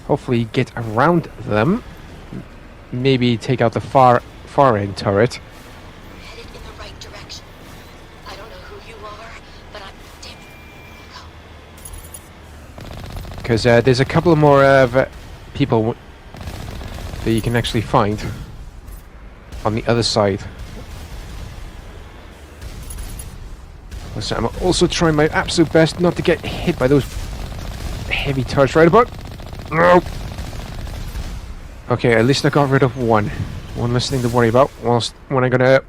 [SPEAKER 1] hopefully get around them. Maybe take out the far end turret.
[SPEAKER 23] Headed in the right direction. I don't know who you are, but I'm damn.
[SPEAKER 1] Because there's a couple more people that you can actually find on the other side. So I'm also trying my absolute best not to get hit by those heavy turrets right about. No. Okay, at least I got rid of one less thing to worry about. Whilst when I'm gonna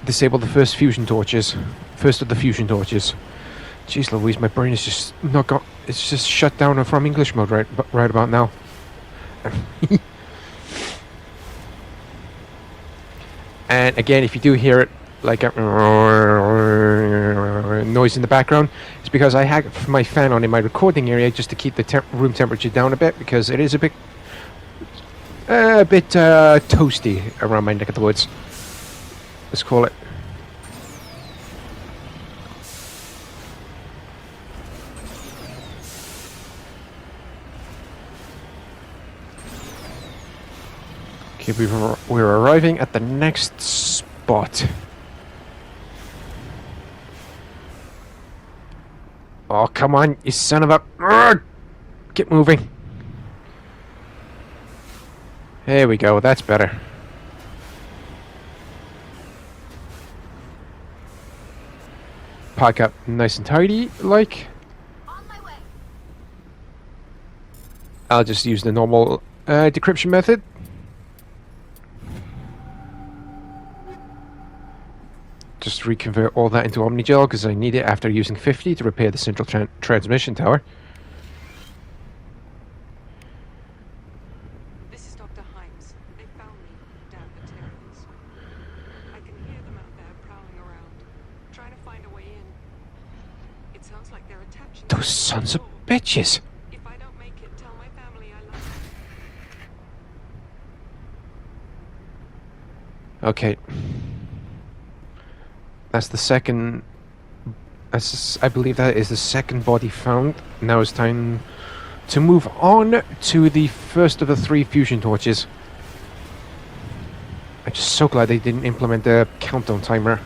[SPEAKER 1] disable the first fusion torches, first of the fusion torches. Jeez Louise, my brain is just not got. It's just shut down from English mode right about now. And again, if you do hear it like a noise in the background, it's because I have my fan on in my recording area just to keep the room temperature down a bit, because it is a bit toasty around my neck of the woods. Let's call it. Okay, we're arriving at the next spot. Oh, come on, you son of a... Urgh! Get moving. There we go, that's better. Park up nice and tidy, like.
[SPEAKER 23] On my way.
[SPEAKER 1] I'll just use the normal decryption method. Just reconvert all that into Omnigel because I need it after using 50 to repair the central transmission tower.
[SPEAKER 22] This is Dr. Himes. They found me, damn Batarians. I can hear them out there prowling around, trying to find a way in. It sounds like they're attaching...
[SPEAKER 1] Those sons of bitches!
[SPEAKER 22] If I don't make it, tell my family I love them.
[SPEAKER 1] Okay. That's the second... I believe that is the second body found. Now it's time to move on to the first of the 3 fusion torches. I'm just so glad they didn't implement the countdown timer.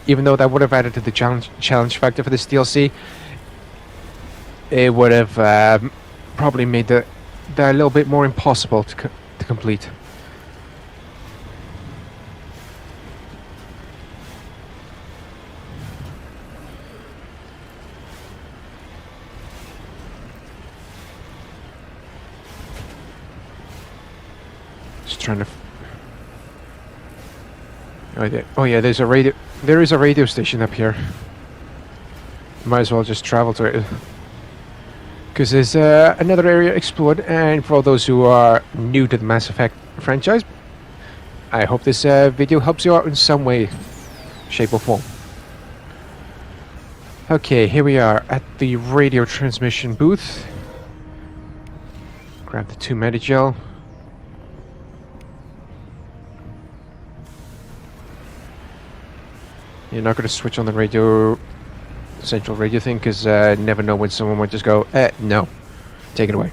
[SPEAKER 1] Even though that would have added to the challenge factor for this DLC, it would have probably made that a little bit more impossible to complete. Just trying to... Oh yeah, there's a radio. There is a radio station up here. Might as well just travel to it, because there's another area explored. And for all those who are new to the Mass Effect franchise, I hope this video helps you out in some way, shape or form. Okay, here we are at the radio transmission booth. Grab the 2 Medigel. You're not going to switch on the radio, central radio thing, because never know when someone might just go, no. Take it away.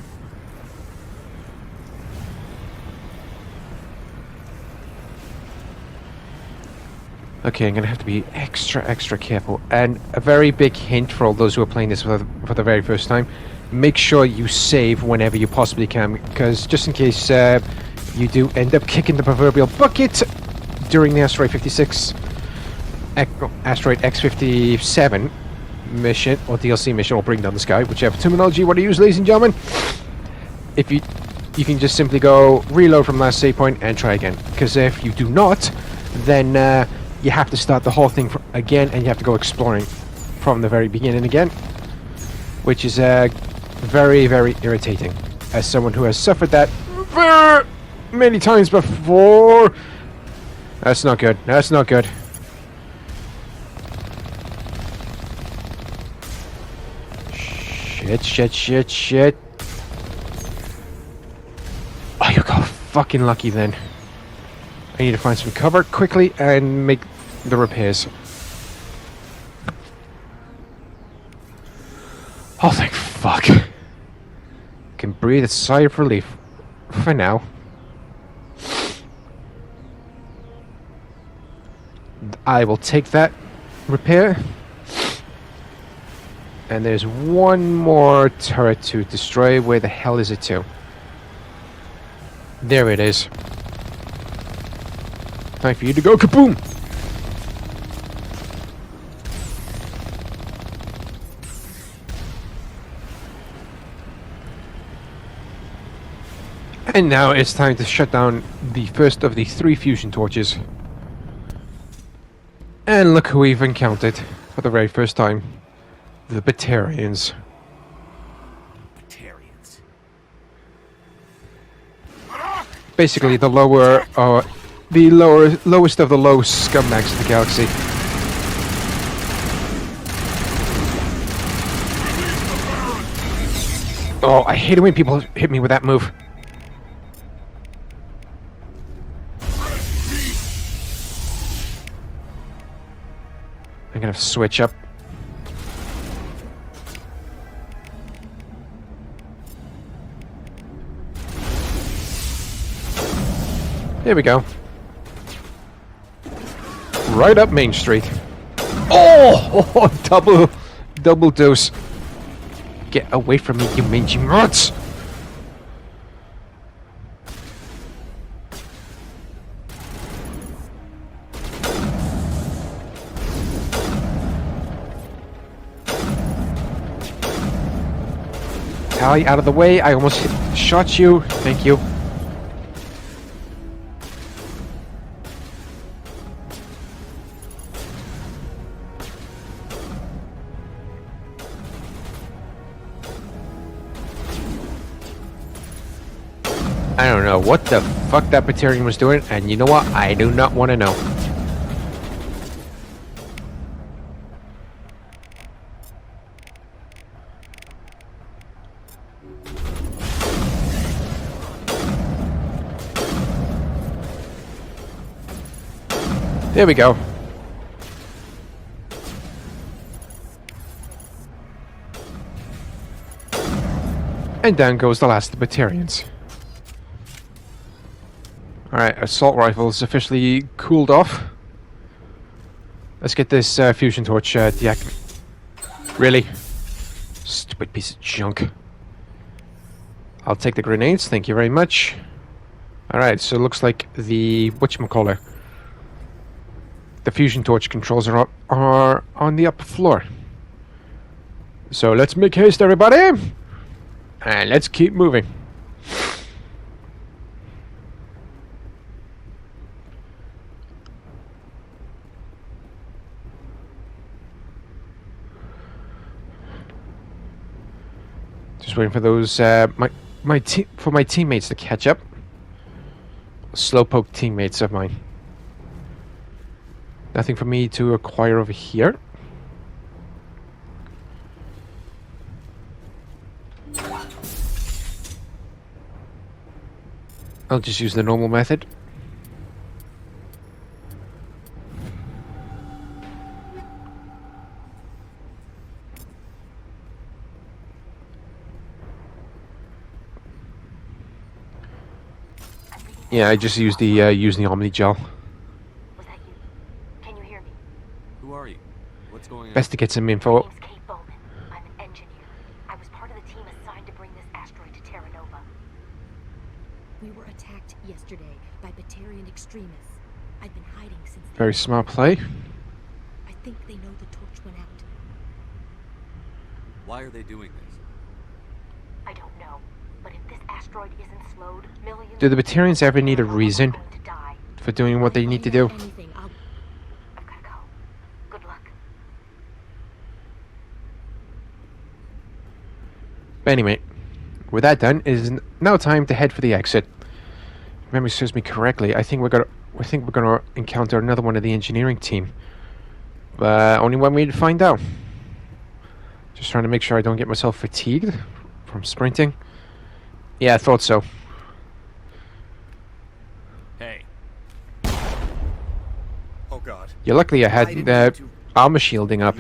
[SPEAKER 1] Okay, I'm going to have to be extra careful. And a very big hint for all those who are playing this for the very first time. Make sure you save whenever you possibly can, because just in case you do end up kicking the proverbial bucket during the Asteroid 56, Asteroid X-57 mission, or DLC mission, or Bring Down the Sky, whichever terminology you want to use, ladies and gentlemen. If you can just simply go reload from last save point and try again, because if you do not, then you have to start the whole thing again, and you have to go exploring from the very beginning again, which is very, very irritating, as someone who has suffered that very many times before. That's not good. That's not good. Shit. Oh, you got fucking lucky then. I need to find some cover quickly and make the repairs. Oh, thank fuck. Can breathe a sigh of relief. For now. I will take that repair. And there's one more turret to destroy. Where the hell is it to? There it is. Time for you to go kaboom! And now it's time to shut down the first of the 3 fusion torches. And look who we've encountered for the very first time. The Batarians. Basically the lowest of the low scumbags of the galaxy. Oh, I hate it when people hit me with that move. I'm gonna switch up. There we go. Right up Main Street. Oh, double dose. Get away from me, you mangy rats! Tally, out of the way. I almost shot you. Thank you. I don't know what the fuck that Batarian was doing, and you know what? I do not want to know. There we go. And down goes the last of the Batarians. Alright, assault rifle is officially cooled off. Let's get this fusion torch deactivated. Really? Stupid piece of junk. I'll take the grenades, thank you very much. Alright, so it looks like the whatchamacallit. The fusion torch controls are on the upper floor. So let's make haste, everybody! And let's keep moving. Just waiting for those for my teammates to catch up. Slowpoke teammates of mine. Nothing for me to acquire over here. I'll just use the normal method. Yeah, I just used the Omni gel.
[SPEAKER 23] Was that you? Can you hear me?
[SPEAKER 2] Who are you? What's going on?
[SPEAKER 1] Best to get some info.
[SPEAKER 23] My name's Kate Bowman. I'm an engineer. I was part of the team assigned to bring this asteroid to Terra Nova.
[SPEAKER 10] We were attacked yesterday by Batarian extremists. I've been hiding since then.
[SPEAKER 1] Very smart play.
[SPEAKER 10] I think they know the torch went out.
[SPEAKER 2] Why are they doing this?
[SPEAKER 23] I don't know. But if this asteroid isn't slowed, millions...
[SPEAKER 1] Do the Batarians ever need a reason for doing what they need to do?
[SPEAKER 10] Anything,
[SPEAKER 23] I've gotta go. Good luck.
[SPEAKER 1] But anyway, with that done, it is now time to head for the exit. If memory serves me correctly, I think we're gonna encounter another one of the engineering team. But only one way to find out. Just trying to make sure I don't get myself fatigued from sprinting. Yeah, I thought so.
[SPEAKER 2] Hey.
[SPEAKER 14] Oh God.
[SPEAKER 1] You're lucky I had the armor shielding up.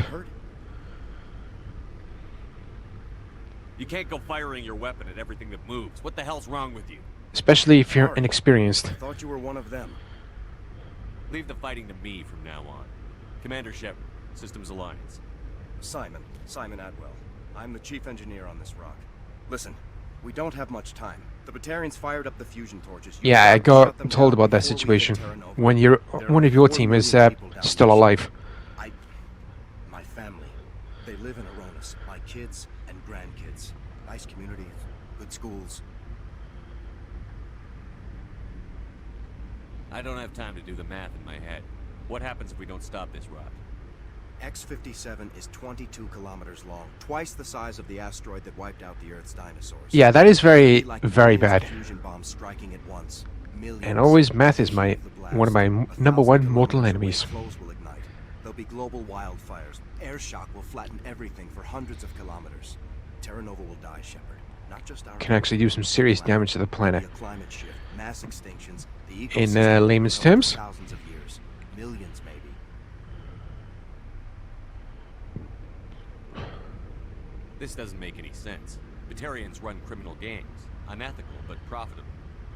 [SPEAKER 2] You can't go firing your weapon at everything that moves. What the hell's wrong with you?
[SPEAKER 1] Especially if you're inexperienced.
[SPEAKER 14] I thought you were one of them.
[SPEAKER 2] Leave the fighting to me from now on. Commander Shepard, Systems Alliance.
[SPEAKER 14] Simon Atwell. I'm the chief engineer on this rock. Listen, we don't have much time. The Batarians fired up the fusion torches.
[SPEAKER 1] Yeah, I got told about that situation. When one of your team is still alive.
[SPEAKER 14] My family, they live in Aronis. My kids and grandkids. Nice community, good schools.
[SPEAKER 2] I don't have time to do the math in my head. What happens if we don't stop this rock?
[SPEAKER 14] X-57 is 22 kilometers long, twice the size of the asteroid that wiped out the Earth's dinosaurs.
[SPEAKER 1] Yeah, that is very bad.
[SPEAKER 14] Fusion bombs striking at once.
[SPEAKER 1] And always math is one of my number one mortal enemies.
[SPEAKER 14] Flows will ignite. There'll be global wildfires. Air shock will flatten everything for hundreds of kilometers. Terra Nova will die, Shepard. Not just our
[SPEAKER 1] Can actually do some serious damage to the planet.
[SPEAKER 14] Climate shift, mass extinctions, the
[SPEAKER 1] In layman's terms.
[SPEAKER 14] thousands of years, millions maybe.
[SPEAKER 2] This doesn't make any sense. Batarians run criminal gangs. Unethical, but profitable.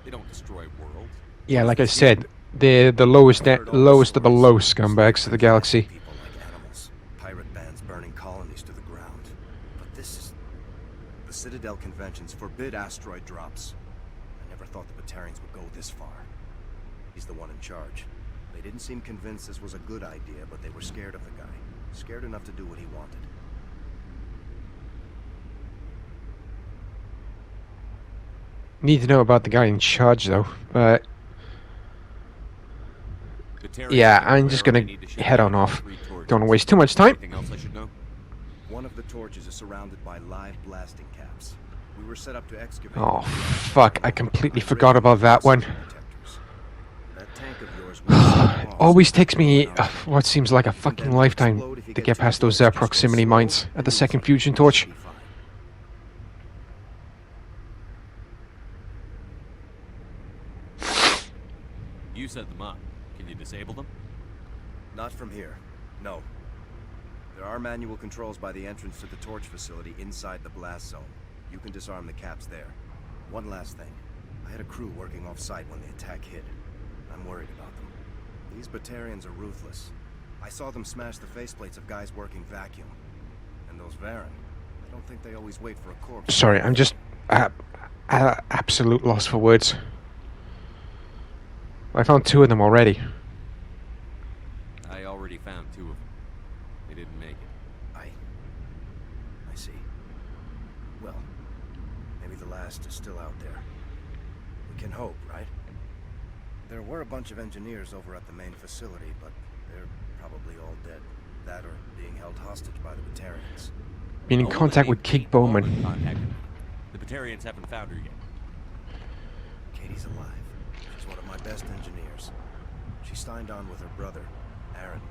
[SPEAKER 2] They don't destroy worlds.
[SPEAKER 1] Yeah, like I said, they're the lowest of the low scumbags of the galaxy.
[SPEAKER 14] People like animals. Pirate bands burning colonies to the ground. But this is... The Citadel conventions forbid asteroid drops. I never thought the Batarians would go this far. He's the one in charge. They didn't seem convinced this was a good idea, but they were scared of the guy. Scared enough to do what he wanted.
[SPEAKER 1] Need to know about the guy in charge, though. But yeah, I'm just gonna head on off. Don't waste too much time.
[SPEAKER 2] Anything else I should know?
[SPEAKER 14] One of the torches is surrounded by live blasting caps. We were set up to excavate.
[SPEAKER 1] Oh fuck! I completely forgot about that one.
[SPEAKER 14] That tank of yours
[SPEAKER 1] Always takes me what seems like a fucking lifetime to get past those proximity mines at the second fusion torch.
[SPEAKER 2] You set them up. Can you disable them?
[SPEAKER 14] Not from here. No. There are manual controls by the entrance to the torch facility inside the blast zone. You can disarm the caps there. One last thing. I had a crew working off-site when the attack hit. I'm worried about them. These Batarians are ruthless. I saw them smash the faceplates of guys working vacuum. And those Varen, I don't think they always wait for a corpse.
[SPEAKER 1] Sorry, I'm just absolute loss for words. I found 2 of them already.
[SPEAKER 2] I already found 2 of them. They didn't make it.
[SPEAKER 14] I see. Well, maybe the last is still out there. We can hope, right? There were a bunch of engineers over at the main facility, but they're probably all dead. That or being held hostage by the Batarians.
[SPEAKER 1] Been in contact with Kate Bowman.
[SPEAKER 2] Batarians haven't found her yet.
[SPEAKER 14] Katie's alive. She's one of my best engineers. She signed on with her brother, Aaron,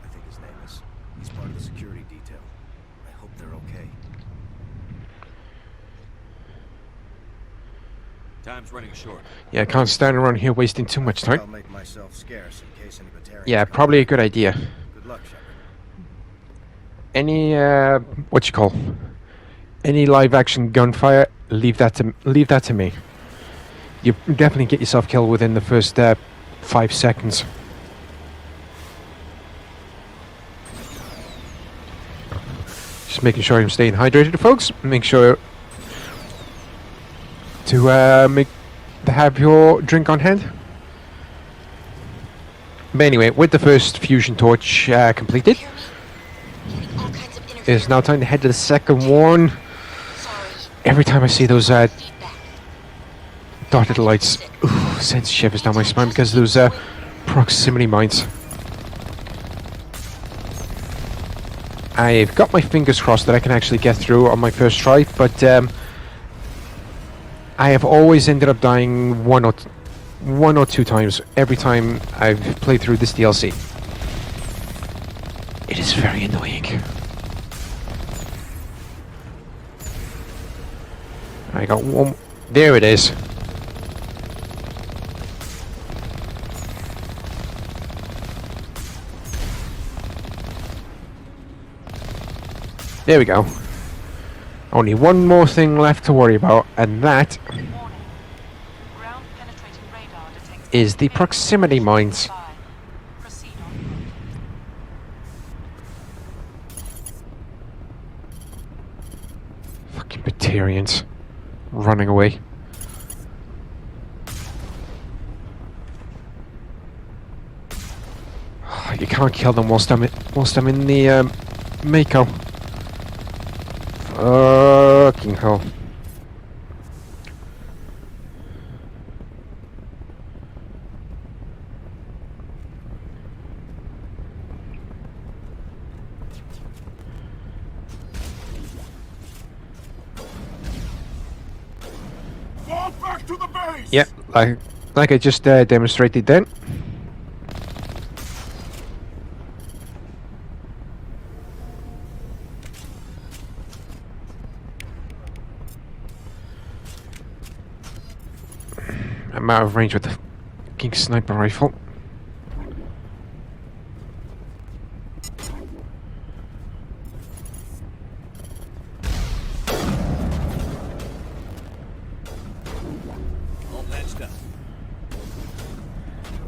[SPEAKER 14] I think his name is. He's part of the security detail. I hope they're okay.
[SPEAKER 2] Time's running short.
[SPEAKER 1] Yeah, I can't stand around here wasting too much time.
[SPEAKER 14] I'll make myself scarce in case any Batarians
[SPEAKER 1] Yeah,
[SPEAKER 14] come.
[SPEAKER 1] probably a good idea.
[SPEAKER 14] Good luck, Shepard.
[SPEAKER 1] Any any live action gunfire, leave that to me. You definitely get yourself killed within the first 5 seconds. Just making sure I'm staying hydrated, folks. Make sure to have your drink on hand. But anyway, with the first fusion torch completed, it's now time to head to the second one. Every time I see those dotted lights, sends shivers down my spine because of those proximity mines. I've got my fingers crossed that I can actually get through on my first try, but I have always ended up dying one or two times every time I've played through this DLC. It is very annoying. I got one. There it is. There we go. Only one more thing left to worry about, and that is the proximity mines. Fucking Batarians running away. You can't kill them whilst I'm in the Mako. Fucking hell.
[SPEAKER 21] Fall back to the base!
[SPEAKER 1] Yep, like I just demonstrated then. I'm out of range with the King sniper rifle.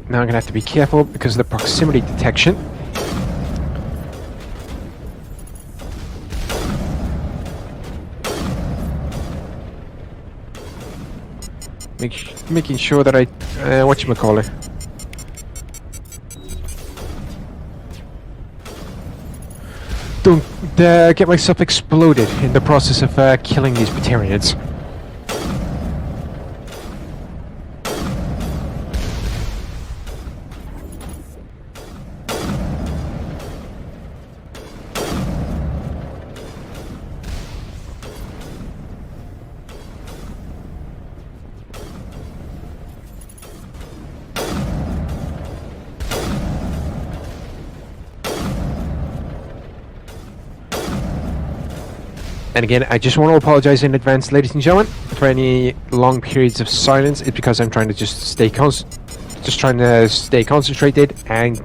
[SPEAKER 1] Now I'm gonna have to be careful because of the proximity detection. Making sure that I whatchamacallit. Don't get myself exploded in the process of killing these Batarians. And again, I just want to apologize in advance, ladies and gentlemen, for any long periods of silence. It's because I'm trying to just stay concentrated and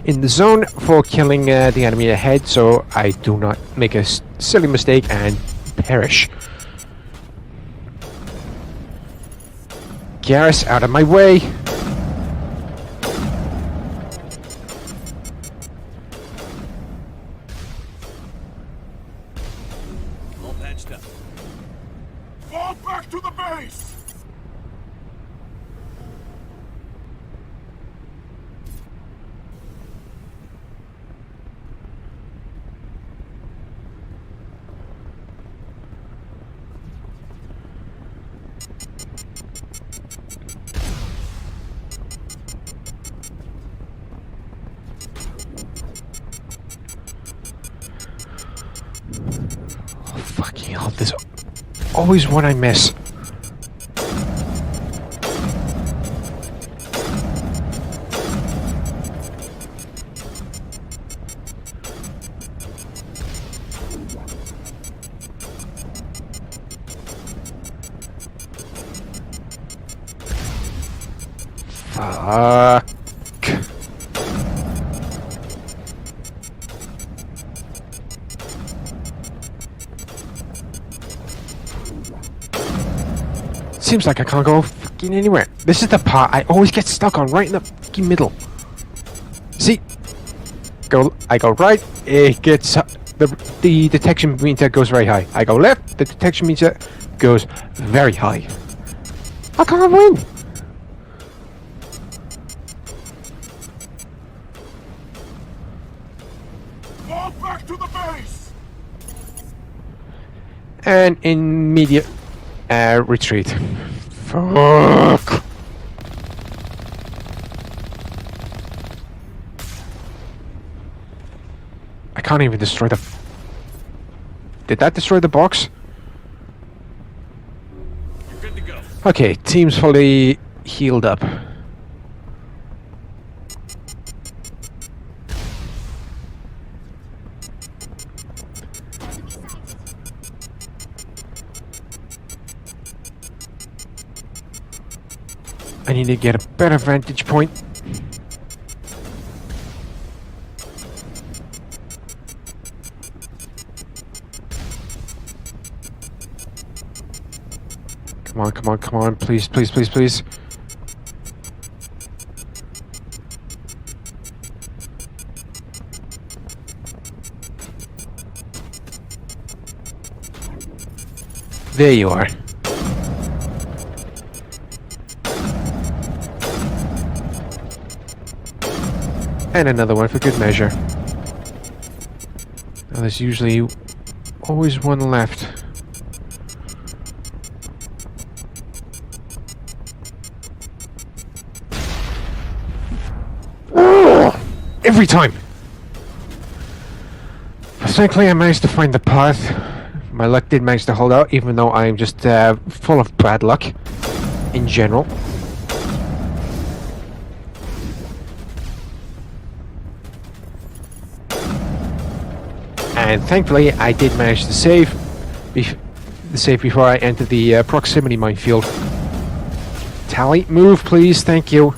[SPEAKER 1] in the zone for killing the enemy ahead, so I do not make a silly mistake and perish. Garrus, out of my way!
[SPEAKER 21] Fall back to the base!
[SPEAKER 1] Oh, fucking hell, this... always one I miss. Fuck. Seems like I can't go fucking anywhere. This is the part I always get stuck on, right in the fucking middle. See? I go right, it gets the detection meter goes very high. I go left, the detection meter goes very high. I can't win.
[SPEAKER 21] Fall back to the base!
[SPEAKER 1] And immediate retreat. Fuck. I can't even destroy the... Did that destroy the box?
[SPEAKER 21] You're good to go.
[SPEAKER 1] Okay, team's fully healed up. I need to get a better vantage point. Come on, come on, come on. Please, please, please, please. There you are. And another one for good measure. Now there's usually always one left. Every time! Thankfully I managed to find the path. My luck did manage to hold out, even though I'm just full of bad luck in general. And thankfully I did manage to save before I entered the proximity minefield. Tally, move please, thank you.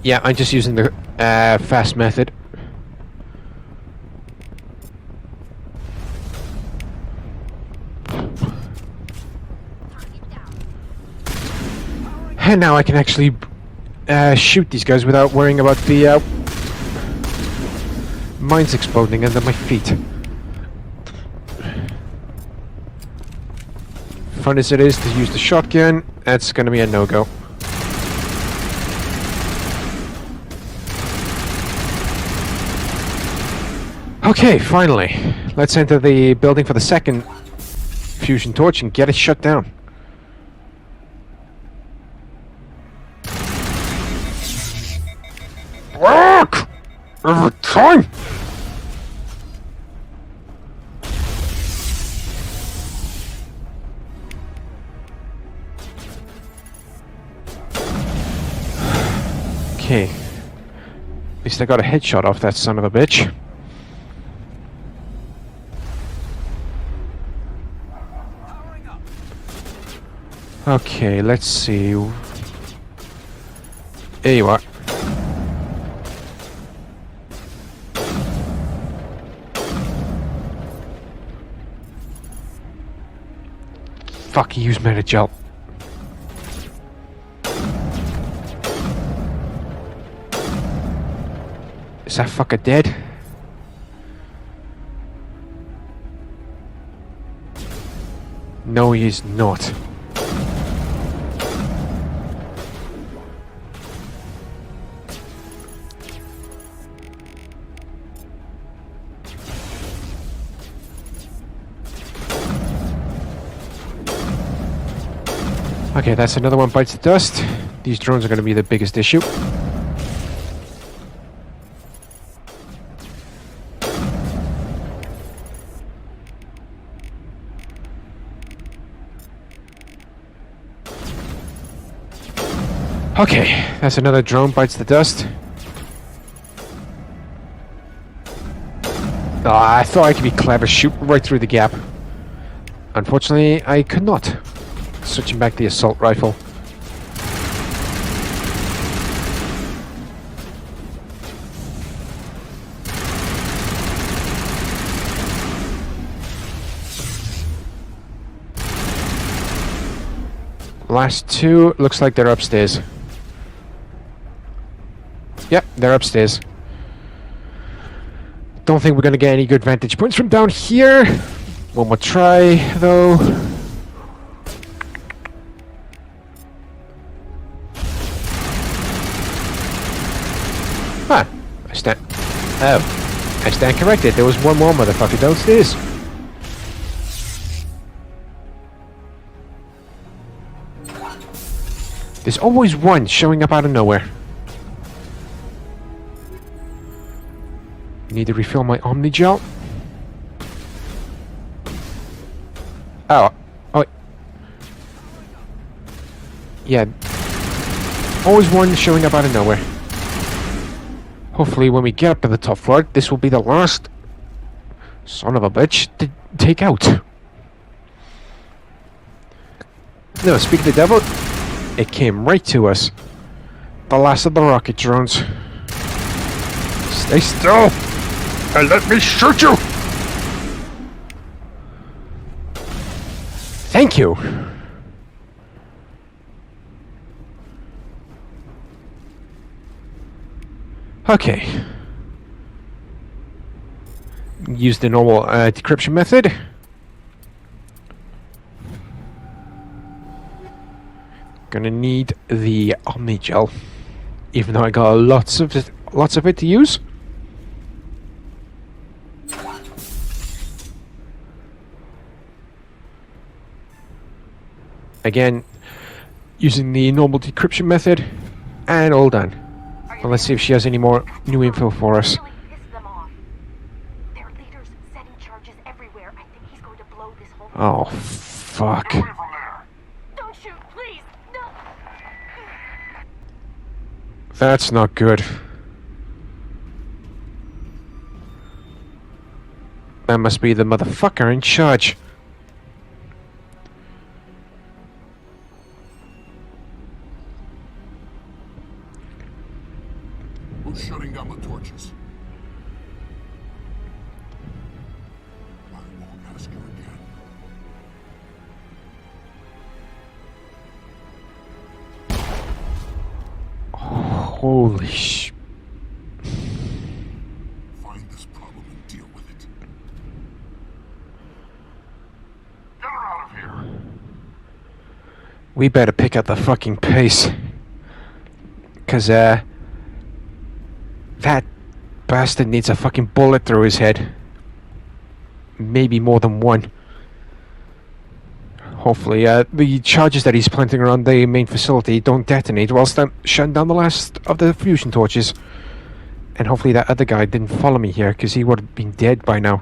[SPEAKER 1] Yeah, I'm just using the fast method. And now I can actually shoot these guys without worrying about the mines exploding under my feet. Fun as it is to use the shotgun, that's gonna be a no-go. Okay, finally. Let's enter the building for the second fusion torch and get it shut down. Work! Every time! Okay. At least I got a headshot off that son of a bitch. Okay, let's see. There you are. Fuck, he used Metagel. Is that fucker dead? No, he is not. Okay, that's another one bites the dust. These drones are going to be the biggest issue. Okay, that's another drone bites the dust. Oh, I thought I could be clever, shoot right through the gap. Unfortunately, I could not. Switching back the assault rifle. Last two, looks like they're upstairs. Yep, they're upstairs. Don't think we're gonna get any good vantage points from down here. One more try, though. Huh. I stand corrected. There was one more motherfucker downstairs. There's always one showing up out of nowhere. Need to refill my Omni Gel. Oh. Yeah. Always one showing up out of nowhere. Hopefully when we get up to the top floor, this will be the last son of a bitch to take out. No, speak of the devil, it came right to us. The last of the rocket drones. Stay still and let me shoot you! Thank you! Okay. Use the normal decryption method. Gonna need the Omni Gel, even though I got lots of it to use. Again, using the normal decryption method, and all done. Well, let's see if she has any more new info for us. Oh, fuck. That's not good. That must be the motherfucker in charge.
[SPEAKER 21] Who's shutting down the torches? I won't ask you again.
[SPEAKER 1] Holy sh...
[SPEAKER 21] Find this problem and deal with it. Get her out of here.
[SPEAKER 1] We better pick up the fucking pace. 'Cause, that bastard needs a fucking bullet through his head. Maybe more than one. Hopefully, the charges that he's planting around the main facility don't detonate whilst I'm shutting down the last of the fusion torches. And hopefully that other guy didn't follow me here, because he would have been dead by now.